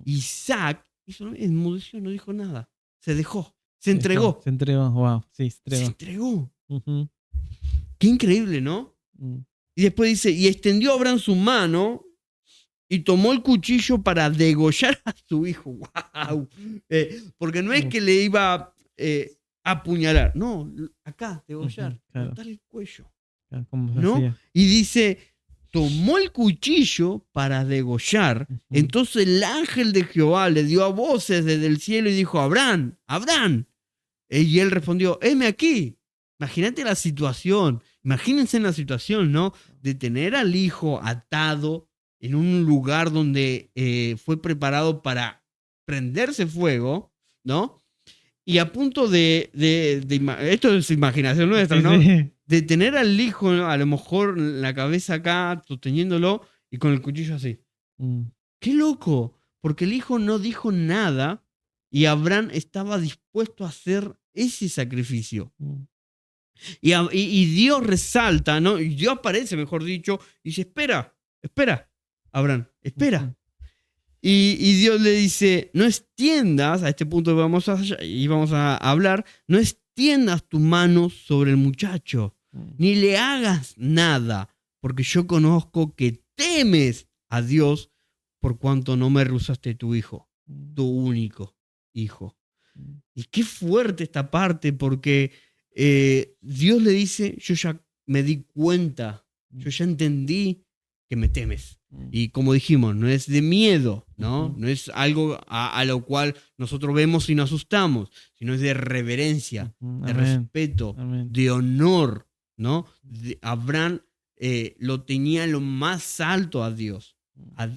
Isaac enmudeció, no dijo nada. Se dejó. Se entregó. Se entregó, wow. Sí, se entregó. Qué increíble, ¿no? Y después dice, y extendió Abraham su mano y tomó el cuchillo para degollar a su hijo. ¡Wow! Porque no es que le iba a apuñalar. No, acá, degollar. Cortar el cuello. ¿No? Y dice, tomó el cuchillo para degollar. Entonces el ángel de Jehová le dio a voces desde el cielo y dijo, Abraham, Abraham. Y él respondió, heme aquí. Imagínate la situación. Imagínense en la situación, ¿no? De tener al hijo atado en un lugar donde fue preparado para prenderse fuego, ¿no? Y a punto esto es imaginación nuestra, ¿no? De tener al hijo, ¿no?, a lo mejor la cabeza acá, sosteniéndolo y con el cuchillo así. ¡Qué loco! Porque el hijo no dijo nada y Abraham estaba dispuesto a hacer ese sacrificio. Y Dios resalta, ¿no? Y Dios aparece, mejor dicho, y dice, espera, Abraham, espera. Y Dios le dice, no extiendas, a este punto vamos a hablar, no extiendas tu mano sobre el muchacho, ni le hagas nada, porque yo conozco que temes a Dios por cuanto no me rehusaste tu hijo, tu único hijo. Y qué fuerte esta parte, porque Dios le dice, yo ya me di cuenta, yo ya entendí que me temes. Y como dijimos, no es de miedo, ¿no? No es algo a lo cual nosotros vemos y nos asustamos, sino es de reverencia, de respeto, de honor, ¿no? Abraham lo tenía en lo más alto a Dios.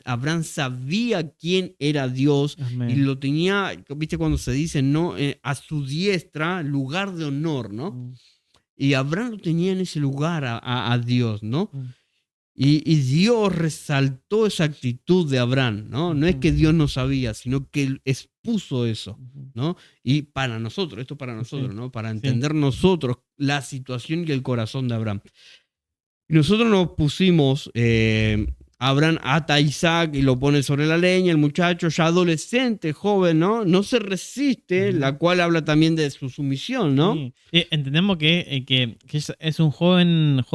Abraham sabía quién era Dios. Amén. Y lo tenía, viste cuando se dice, ¿no?, a su diestra, lugar de honor, ¿no? Y Abraham lo tenía en ese lugar a Dios, ¿no? Y Dios resaltó esa actitud de Abraham, ¿no? No es que Dios no sabía, sino que él expuso eso, ¿no? Y para nosotros, esto para nosotros, ¿no? Para entender nosotros la situación y el corazón de Abraham. Y nosotros nos pusimos, Abraham ata a Isaac y lo pone sobre la leña, el muchacho ya adolescente, joven, ¿no? No se resiste, la cual habla también de su sumisión, ¿no? Sí. Entendemos que es un joven,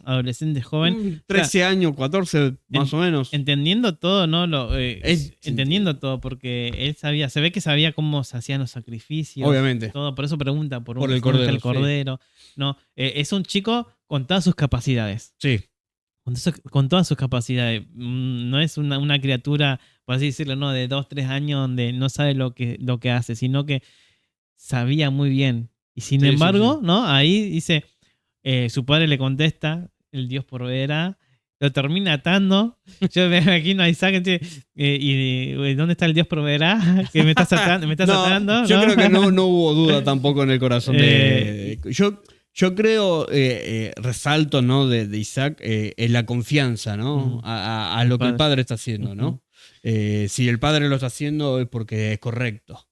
adolescente joven. 13 años, 14 más o menos. Entendiendo todo, ¿no? Entendiendo todo, porque él sabía, se ve que sabía cómo se hacían los sacrificios. Obviamente. Todo, por eso pregunta por el cordero. El cordero. Sí. No, es un chico con todas sus capacidades. Sí. Con todas sus capacidades. No es una criatura, por así decirlo, ¿no? De 2, 3 años donde no sabe lo que hace, sino que sabía muy bien. Y sin embargo, sí. ¿No? Ahí dice, su padre le contesta, el Dios proveerá, lo termina atando. Yo me imagino a Isaac, y ¿dónde está el Dios proveerá? Que me estás atando. Yo creo que no hubo duda tampoco en el corazón de... Yo creo, resalto, ¿no? de Isaac, en la confianza, ¿no? A lo que el padre está haciendo, ¿no? Si el padre lo está haciendo es porque es correcto,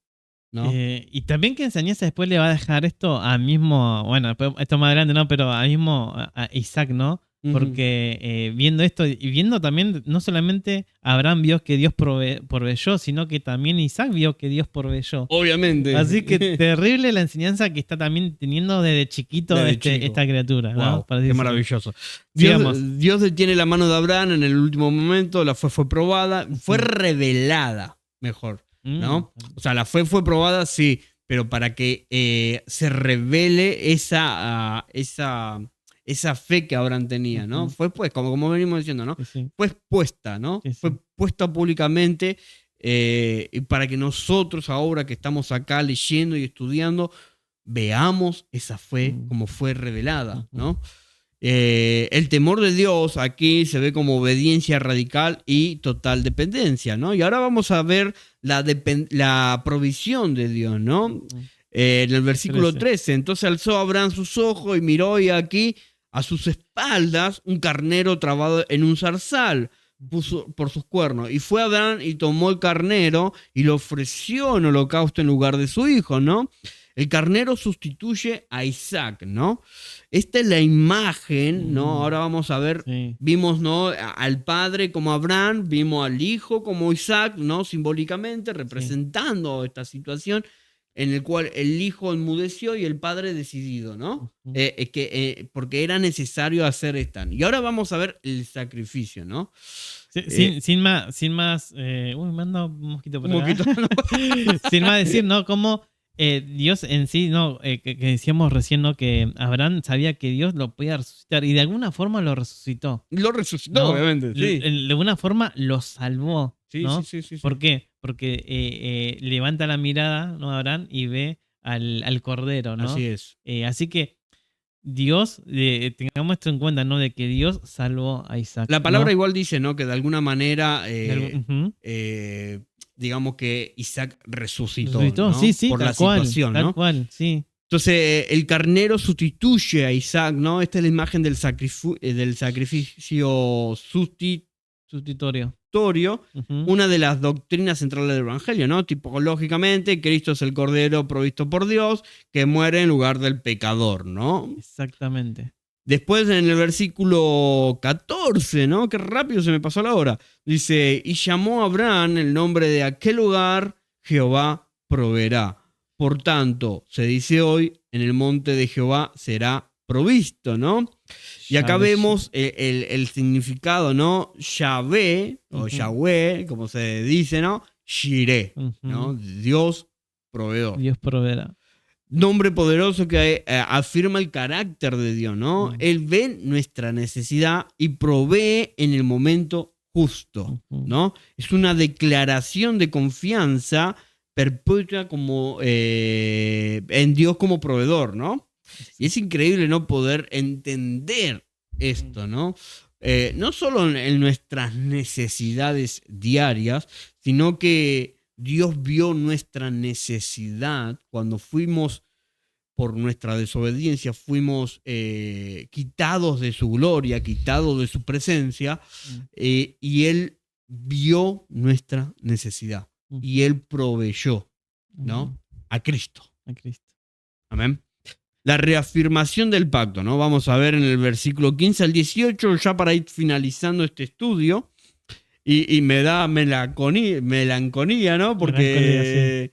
¿no? Y también que enseñanza después le va a dejar esto a mismo, bueno, esto más adelante, ¿no? Pero a mismo a Isaac, ¿no? Porque viendo esto y viendo también, no solamente Abraham vio que Dios proveyó, sino que también Isaac vio que Dios proveyó. Obviamente. Así que terrible la enseñanza que está también teniendo desde chiquito esta criatura. Wow, ¿no? Qué maravilloso. Dios detiene la mano de Abraham en el último momento, la fe fue probada, fue revelada, mejor, ¿no? O sea, la fe fue probada, sí, pero para que se revele esa fe que Abraham tenía, ¿no? Fue pues, como venimos diciendo, ¿no? Sí. Fue expuesta, ¿no? Sí. Fue puesta públicamente para que nosotros ahora que estamos acá leyendo y estudiando, veamos esa fe como fue revelada, ¿no? El temor de Dios aquí se ve como obediencia radical y total dependencia, ¿no? Y ahora vamos a ver la provisión de Dios, ¿no? En el versículo 13, entonces alzó Abraham sus ojos y miró, y aquí a sus espaldas un carnero trabado en un zarzal puso por sus cuernos. Y fue Abraham y tomó el carnero y lo ofreció en holocausto en lugar de su hijo, ¿no? El carnero sustituye a Isaac, ¿no? Esta es la imagen, ¿no? Ahora vamos a ver, vimos, ¿no? Al padre como Abraham, vimos al hijo como Isaac, ¿no? Simbólicamente representando esta situación en el cual el hijo enmudeció y el padre decidido, ¿no? Porque era necesario hacer esto. Y ahora vamos a ver el sacrificio, ¿no? Sin más, me anda un mosquito por acá. Sin más decir, ¿no? Como Dios en sí, ¿no? Que decíamos recién, ¿no? Que Abraham sabía que Dios lo podía resucitar y de alguna forma lo resucitó. Lo resucitó, ¿no? Obviamente, sí. De alguna forma lo salvó, ¿no? Sí. ¿Por qué? Porque levanta la mirada, ¿no? Abraham y ve al cordero, ¿no? Así es. Así que Dios, tengamos esto en cuenta, ¿no? De que Dios salvó a Isaac. La palabra igual dice, ¿no? Que de alguna manera, digamos que Isaac resucitó, ¿no? Sí, por la situación, ¿no? Tal cual, sí. Entonces, el carnero sustituye a Isaac, ¿no? Esta es la imagen del sacrificio sustitutorio. Una de las doctrinas centrales del Evangelio, ¿no? Tipológicamente, Cristo es el Cordero provisto por Dios que muere en lugar del pecador, ¿no? Exactamente. Después en el versículo 14, ¿no? Qué rápido se me pasó la hora. Dice, y llamó a Abraham el nombre de aquel lugar, Jehová proveerá. Por tanto, se dice hoy, en el monte de Jehová será provisto, ¿no? Y acá vemos el significado, ¿no? Yahvé, o Yahweh, como se dice, ¿no? Jireh, ¿no? Dios proveedor. Dios proveerá. Nombre poderoso que afirma el carácter de Dios, ¿no? Él ve nuestra necesidad y provee en el momento justo, ¿no? Es una declaración de confianza perpetua como, en Dios como proveedor, ¿no? Y es increíble no poder entender esto, ¿no? No solo en nuestras necesidades diarias, sino que Dios vio nuestra necesidad cuando fuimos, por nuestra desobediencia, fuimos quitados de su gloria, quitados de su presencia, y Él vio nuestra necesidad y Él proveyó, ¿no? A Cristo. A Cristo. Amén. la reafirmación del pacto, ¿no? Vamos a ver en el versículo 15 al 18, ya para ir finalizando este estudio. Y me da melancolía, ¿no? Porque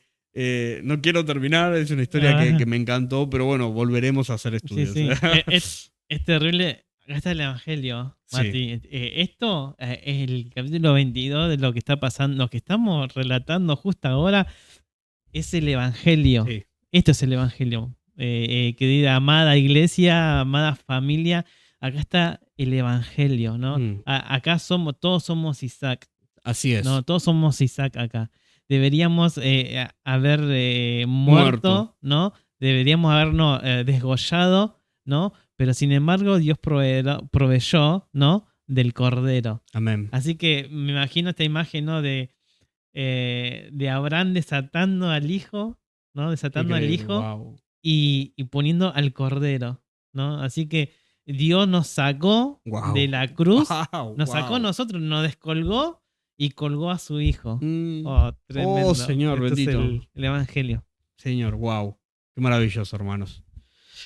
no quiero terminar, es una historia que me encantó, pero bueno, volveremos a hacer estudios. Sí, sí. Es terrible. Acá está el Evangelio, Mati. Sí. Esto es el capítulo 22 de lo que está pasando, lo que estamos relatando justo ahora es el Evangelio. Sí. Esto es el Evangelio. Querida amada iglesia, amada familia, acá está el Evangelio, ¿no? Acá todos somos Isaac. Así es. No, todos somos Isaac acá. Deberíamos haber muerto, ¿no? Deberíamos habernos desgollado, ¿no? Pero sin embargo, Dios proveyó, ¿no? Del Cordero. Amén. Así que me imagino esta imagen, ¿no? De Abraham desatando al hijo, ¿no? Desatando al hijo. Wow. Y poniendo al Cordero, ¿no? Así que Dios nos sacó de la cruz, nos sacó a nosotros, nos descolgó y colgó a su hijo. Oh, tremendo. Oh, Señor, esto bendito. Es el Evangelio. Señor, wow. Qué maravilloso, hermanos.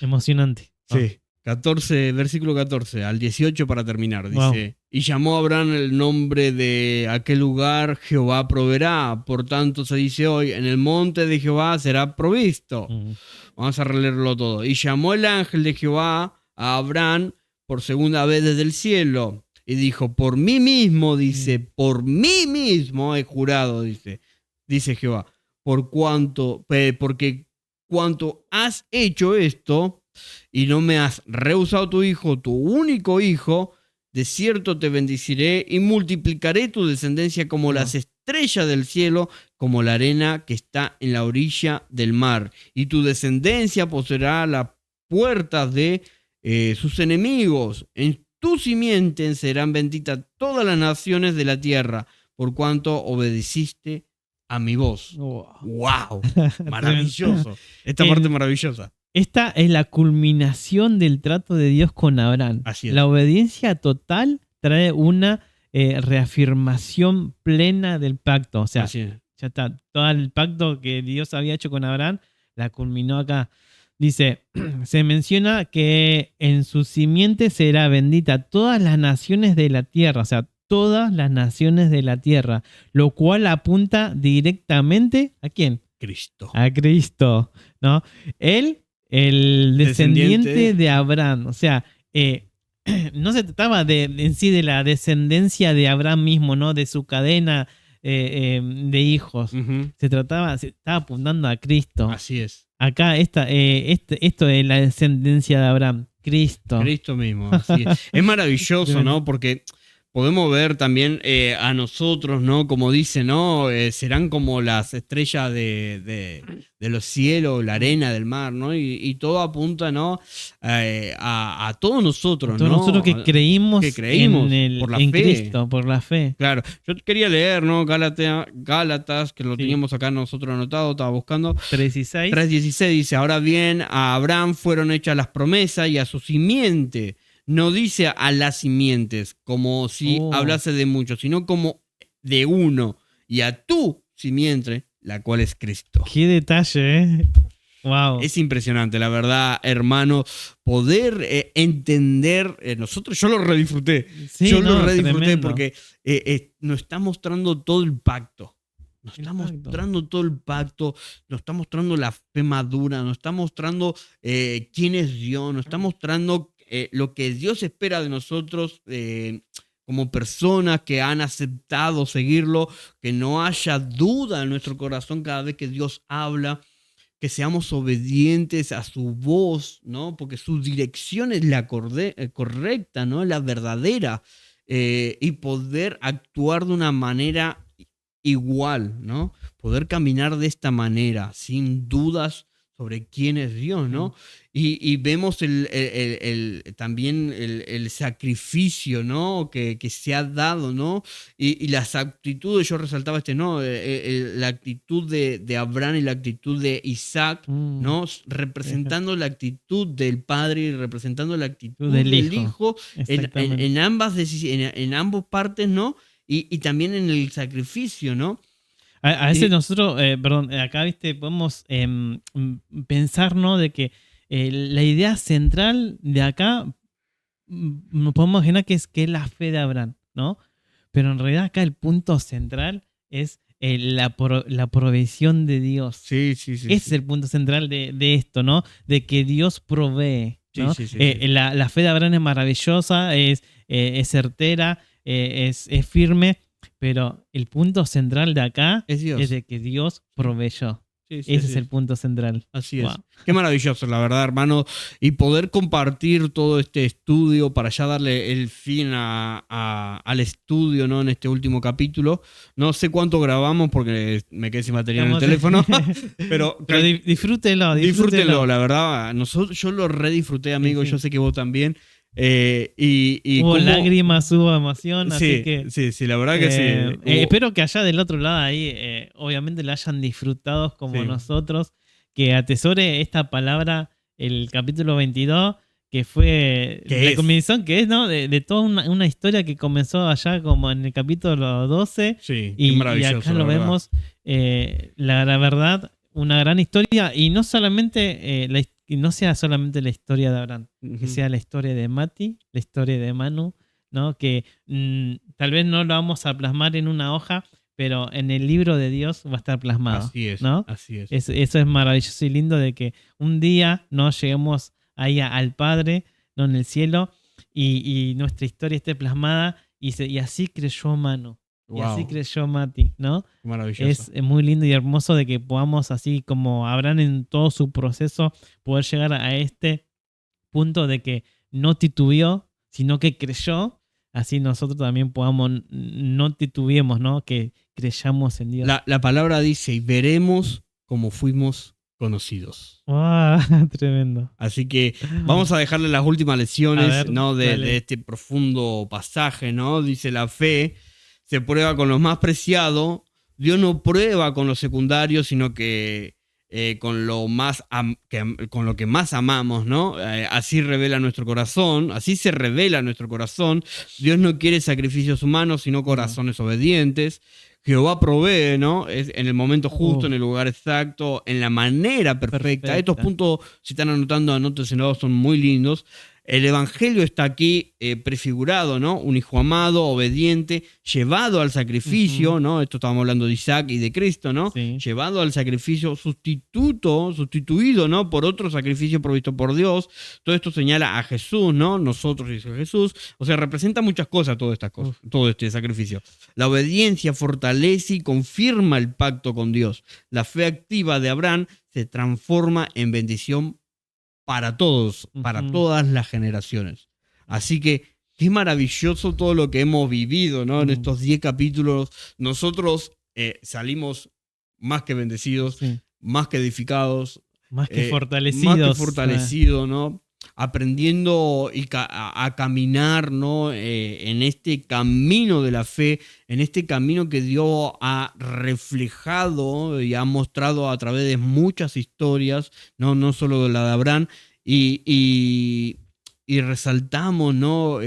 Emocionante. Sí. 14, versículo 14 al 18 para terminar. Dice, wow. Y llamó a Abraham el nombre de aquel lugar, Jehová proveerá. Por tanto se dice hoy, en el monte de Jehová será provisto. Vamos a releerlo todo. Y llamó el ángel de Jehová a Abraham por segunda vez desde el cielo. Y dijo, por mí mismo, dice, por mí mismo he jurado, dice Jehová, porque cuanto has hecho esto, y no me has rehusado tu hijo, tu único hijo, de cierto te bendeciré y multiplicaré tu descendencia como las estrellas del cielo, como la arena que está en la orilla del mar. Y tu descendencia poseerá las puertas de sus enemigos. En tu simiente serán benditas todas las naciones de la tierra, por cuanto obedeciste a mi voz. ¡Wow! Maravilloso. Esta parte maravillosa. Esta es la culminación del trato de Dios con Abraham. Así es. La obediencia total trae una reafirmación plena del pacto. O sea, ya está. Todo el pacto que Dios había hecho con Abraham la culminó acá. Dice, se menciona que en su simiente será bendita todas las naciones de la tierra. O sea, todas las naciones de la tierra. Lo cual apunta directamente ¿a quién? Cristo. A Cristo, ¿no? Él, el descendiente de Abraham. O sea, no se trataba en sí de la descendencia de Abraham mismo, ¿no? De su cadena de hijos. Se estaba apuntando a Cristo. Así es. Acá esto es la descendencia de Abraham. Cristo. Cristo mismo. Así es. Es maravilloso, ¿no? Porque podemos ver también a nosotros, ¿no? Como dice, ¿no? Serán como las estrellas de los cielos, la arena del mar, ¿no? Y todo apunta, ¿no? A todos nosotros, ¿no? Nosotros que creímos por la en fe. Cristo, por la fe. Claro. Yo quería leer, ¿no? Gálatas, que lo teníamos acá nosotros anotado, estaba buscando. 3:16 dice, ahora bien, a Abraham fueron hechas las promesas y a su simiente. No dice a las simientes, como si hablase de muchos, sino como de uno, y a tu simiente, la cual es Cristo. Qué detalle, ¿eh? Wow. Es impresionante, la verdad, hermano, poder entender, yo lo redisfruté, sí, lo redisfruté porque nos está mostrando todo el pacto. Nos está mostrando todo el pacto, nos está mostrando la fe madura, nos está mostrando quién es Dios, nos está mostrando lo que Dios espera de nosotros como personas que han aceptado seguirlo, que no haya duda en nuestro corazón cada vez que Dios habla, que seamos obedientes a su voz, ¿no? Porque su dirección es la correcta, ¿no? La verdadera, y poder actuar de una manera igual, ¿no? Poder caminar de esta manera, sin dudas sobre quién es Dios, ¿no? Y vemos también el sacrificio, ¿no? Que se ha dado, ¿no? Y las actitudes, yo resaltaba ¿no? La actitud de Abraham y la actitud de Isaac, ¿no? Representando la actitud del padre y representando la actitud del hijo en ambas partes, ¿no? Y también en el sacrificio, ¿no? A veces nosotros, acá, viste, podemos pensar, ¿no? De que la idea central de acá, nos podemos imaginar que es la fe de Abraham, ¿no? Pero en realidad acá el punto central es la provisión de Dios. Sí. Es el punto central de esto, ¿no? De que Dios provee, ¿no? Sí. La fe de Abraham es maravillosa, es certera, es firme, pero el punto central de acá Es Dios. es de que Dios proveyó. Sí, Ese es el punto central. Así es. Wow. Qué maravilloso, la verdad, hermano. Y poder compartir todo este estudio para ya darle el fin al estudio, ¿no? En este último capítulo. No sé cuánto grabamos porque me quedé sin batería en el teléfono. pero disfrútenlo. Disfrútenlo, la verdad. Yo lo redisfruté, amigo. Sí. Yo sé que vos también. Y hubo lágrimas, hubo emoción, así que sí, la verdad que sí. Espero que allá del otro lado ahí obviamente la hayan disfrutado como nosotros, que atesore esta palabra, el capítulo 22, que fue la combinación que es, ¿no? De toda una historia que comenzó allá como en el capítulo 12 y acá lo vemos, la verdad, una gran historia, y no solamente y no sea solamente la historia de Abraham, que sea la historia de Mati, la historia de Manu, ¿no? Que tal vez no lo vamos a plasmar en una hoja, pero en el libro de Dios va a estar plasmado. Así es, ¿no? Así es. Eso es maravilloso y lindo, de que un día nos lleguemos ahí al Padre, ¿no? En el cielo, y nuestra historia esté plasmada, y así creyó Manu. Wow. Y así creyó Mati, ¿no? Maravilloso. Es muy lindo y hermoso de que podamos, así como Abraham en todo su proceso, poder llegar a este punto de que no titubeó, sino que creyó. Así nosotros también podamos, no titubeemos, ¿no? Que creyamos en Dios. La palabra dice, y veremos cómo fuimos conocidos. ¡Wow! Tremendo. Así que vamos a dejarle las últimas lecciones, ver, ¿no? de este profundo pasaje, ¿no? Dice, la fe se prueba con lo más preciado. Dios no prueba con lo secundario, sino que con lo que más amamos, ¿no? Así revela nuestro corazón, así se revela nuestro corazón. Dios no quiere sacrificios humanos, sino corazones obedientes. Jehová provee, ¿no? Es en el momento justo, en el lugar exacto, en la manera perfecta. Estos puntos, si están anotando, anótenselos, son muy lindos. El evangelio está aquí prefigurado, ¿no? Un hijo amado, obediente, llevado al sacrificio, ¿no? Esto estábamos hablando de Isaac y de Cristo, ¿no? Sí. Llevado al sacrificio, sustituido, ¿no? Por otro sacrificio provisto por Dios. Todo esto señala a Jesús, ¿no? Nosotros y Jesús. O sea, representa muchas cosas, todas estas cosas, todo este sacrificio. La obediencia fortalece y confirma el pacto con Dios. La fe activa de Abraham se transforma en bendición para todos, para todas las generaciones. Así que qué maravilloso todo lo que hemos vivido, ¿no? En estos 10 capítulos. Nosotros salimos más que bendecidos, más que edificados, más que fortalecidos. Más que fortalecidos, ¿no? Aprendiendo a caminar, ¿no? En este camino de la fe, en este camino que Dios ha reflejado y ha mostrado a través de muchas historias, no solo de la de Abraham, y resaltamos, ¿no?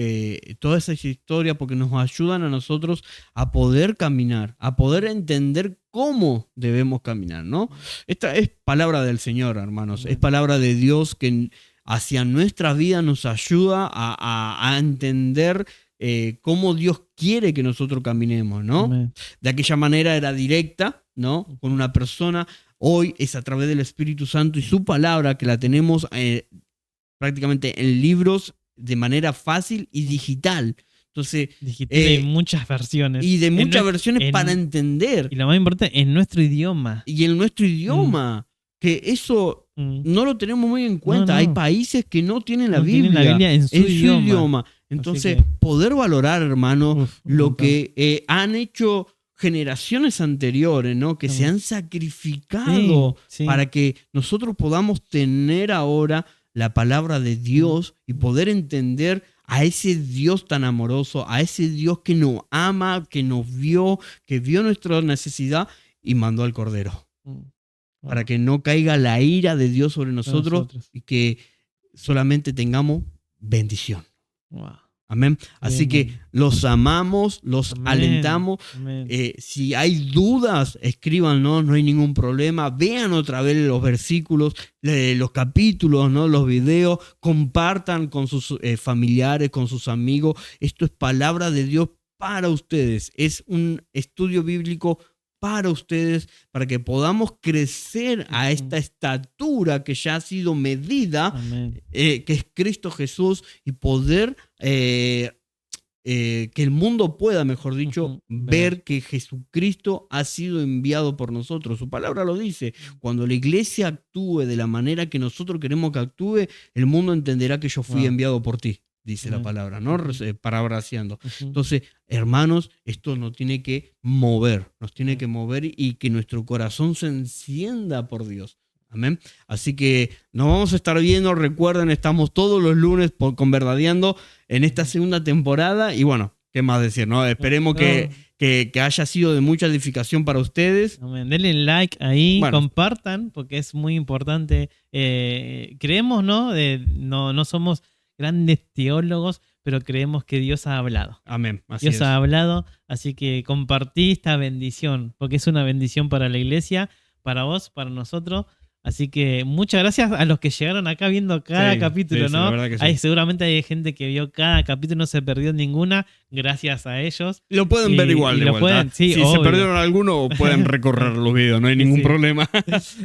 Todas esas historias porque nos ayudan a nosotros a poder caminar, a poder entender cómo debemos caminar, ¿no? Esta es palabra del Señor, hermanos, es palabra de Dios que hacia nuestra vida nos ayuda a entender cómo Dios quiere que nosotros caminemos, ¿no? Amén. De aquella manera era directa, ¿no? Con una persona. Hoy es a través del Espíritu Santo y su palabra que la tenemos prácticamente en libros de manera fácil y digital. Entonces, de muchas versiones. Y de muchas versiones para entender. Y lo más importante, en nuestro idioma. Y en nuestro idioma. Que eso no lo tenemos muy en cuenta. No. Hay países que no tienen la Biblia. Tienen la Biblia en su idioma. Entonces, poder valorar, hermano, lo que han hecho generaciones anteriores, ¿no? Que se han sacrificado para que nosotros podamos tener ahora la palabra de Dios y poder entender a ese Dios tan amoroso, a ese Dios que nos ama, que nos vio, que vio nuestra necesidad y mandó al Cordero. Para que no caiga la ira de Dios sobre nosotros y que solamente tengamos bendición. Wow. Amén. Así que los amamos, los alentamos. Si hay dudas, escríbanos, no hay ningún problema. Vean otra vez los versículos, los capítulos, ¿no? Los videos. Compartan con sus familiares, con sus amigos. Esto es palabra de Dios para ustedes. Es un estudio bíblico para ustedes, para que podamos crecer a esta estatura que ya ha sido medida, que es Cristo Jesús, y poder que el mundo pueda, mejor dicho, ver que Jesucristo ha sido enviado por nosotros. Su palabra lo dice. Cuando la iglesia actúe de la manera que nosotros queremos que actúe, el mundo entenderá que yo fui enviado por ti. Dice la palabra, ¿no? Parafraseando. Entonces, hermanos, esto nos tiene que mover, y que nuestro corazón se encienda por Dios. Amén. Así que nos vamos a estar viendo. Recuerden, estamos todos los lunes con Verdadeando en esta segunda temporada. Y bueno, ¿qué más decir, no? Esperemos que haya sido de mucha edificación para ustedes. Amén. Denle like ahí, compartan, porque es muy importante. Creemos, ¿no? No somos grandes teólogos, pero creemos que Dios ha hablado. Amén. Dios ha hablado, así que compartí esta bendición, porque es una bendición para la iglesia, para vos, para nosotros. Así que muchas gracias a los que llegaron acá viendo cada capítulo, ¿no? La verdad que sí. Seguramente hay gente que vio cada capítulo, no se perdió ninguna, gracias a ellos. Lo pueden ver igual. Si se perdieron alguno, pueden recorrer los videos, no hay ningún problema.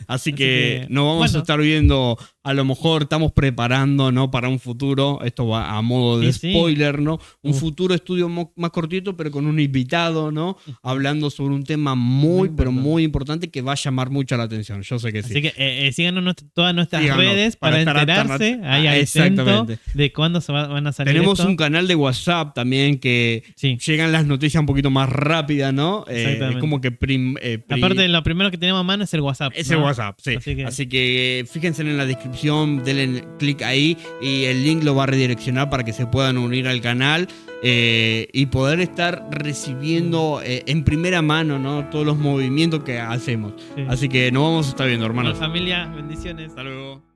Así que nos vamos a estar viendo, a lo mejor estamos preparando, ¿no? Para un futuro, esto va a modo de spoiler, ¿no? Un futuro estudio más cortito, pero con un invitado, ¿no? Hablando sobre un tema muy importante que va a llamar mucho la atención. Yo sé que sí. Así que síganos todas nuestras redes para enterarse ahí al centro de cuándo van a salir. Tenemos un canal de WhatsApp también que llegan las noticias un poquito más rápidas, ¿no? Es como que aparte, lo primero que tenemos a mano es el WhatsApp. Es el WhatsApp, sí. Así que fíjense en la descripción, denle clic ahí y el link lo va a redireccionar para que se puedan unir al canal y poder estar recibiendo en primera mano, ¿no? Todos los movimientos que hacemos. Así que nos vamos a estar viendo, hermanos. Familia, bendiciones. Hasta luego.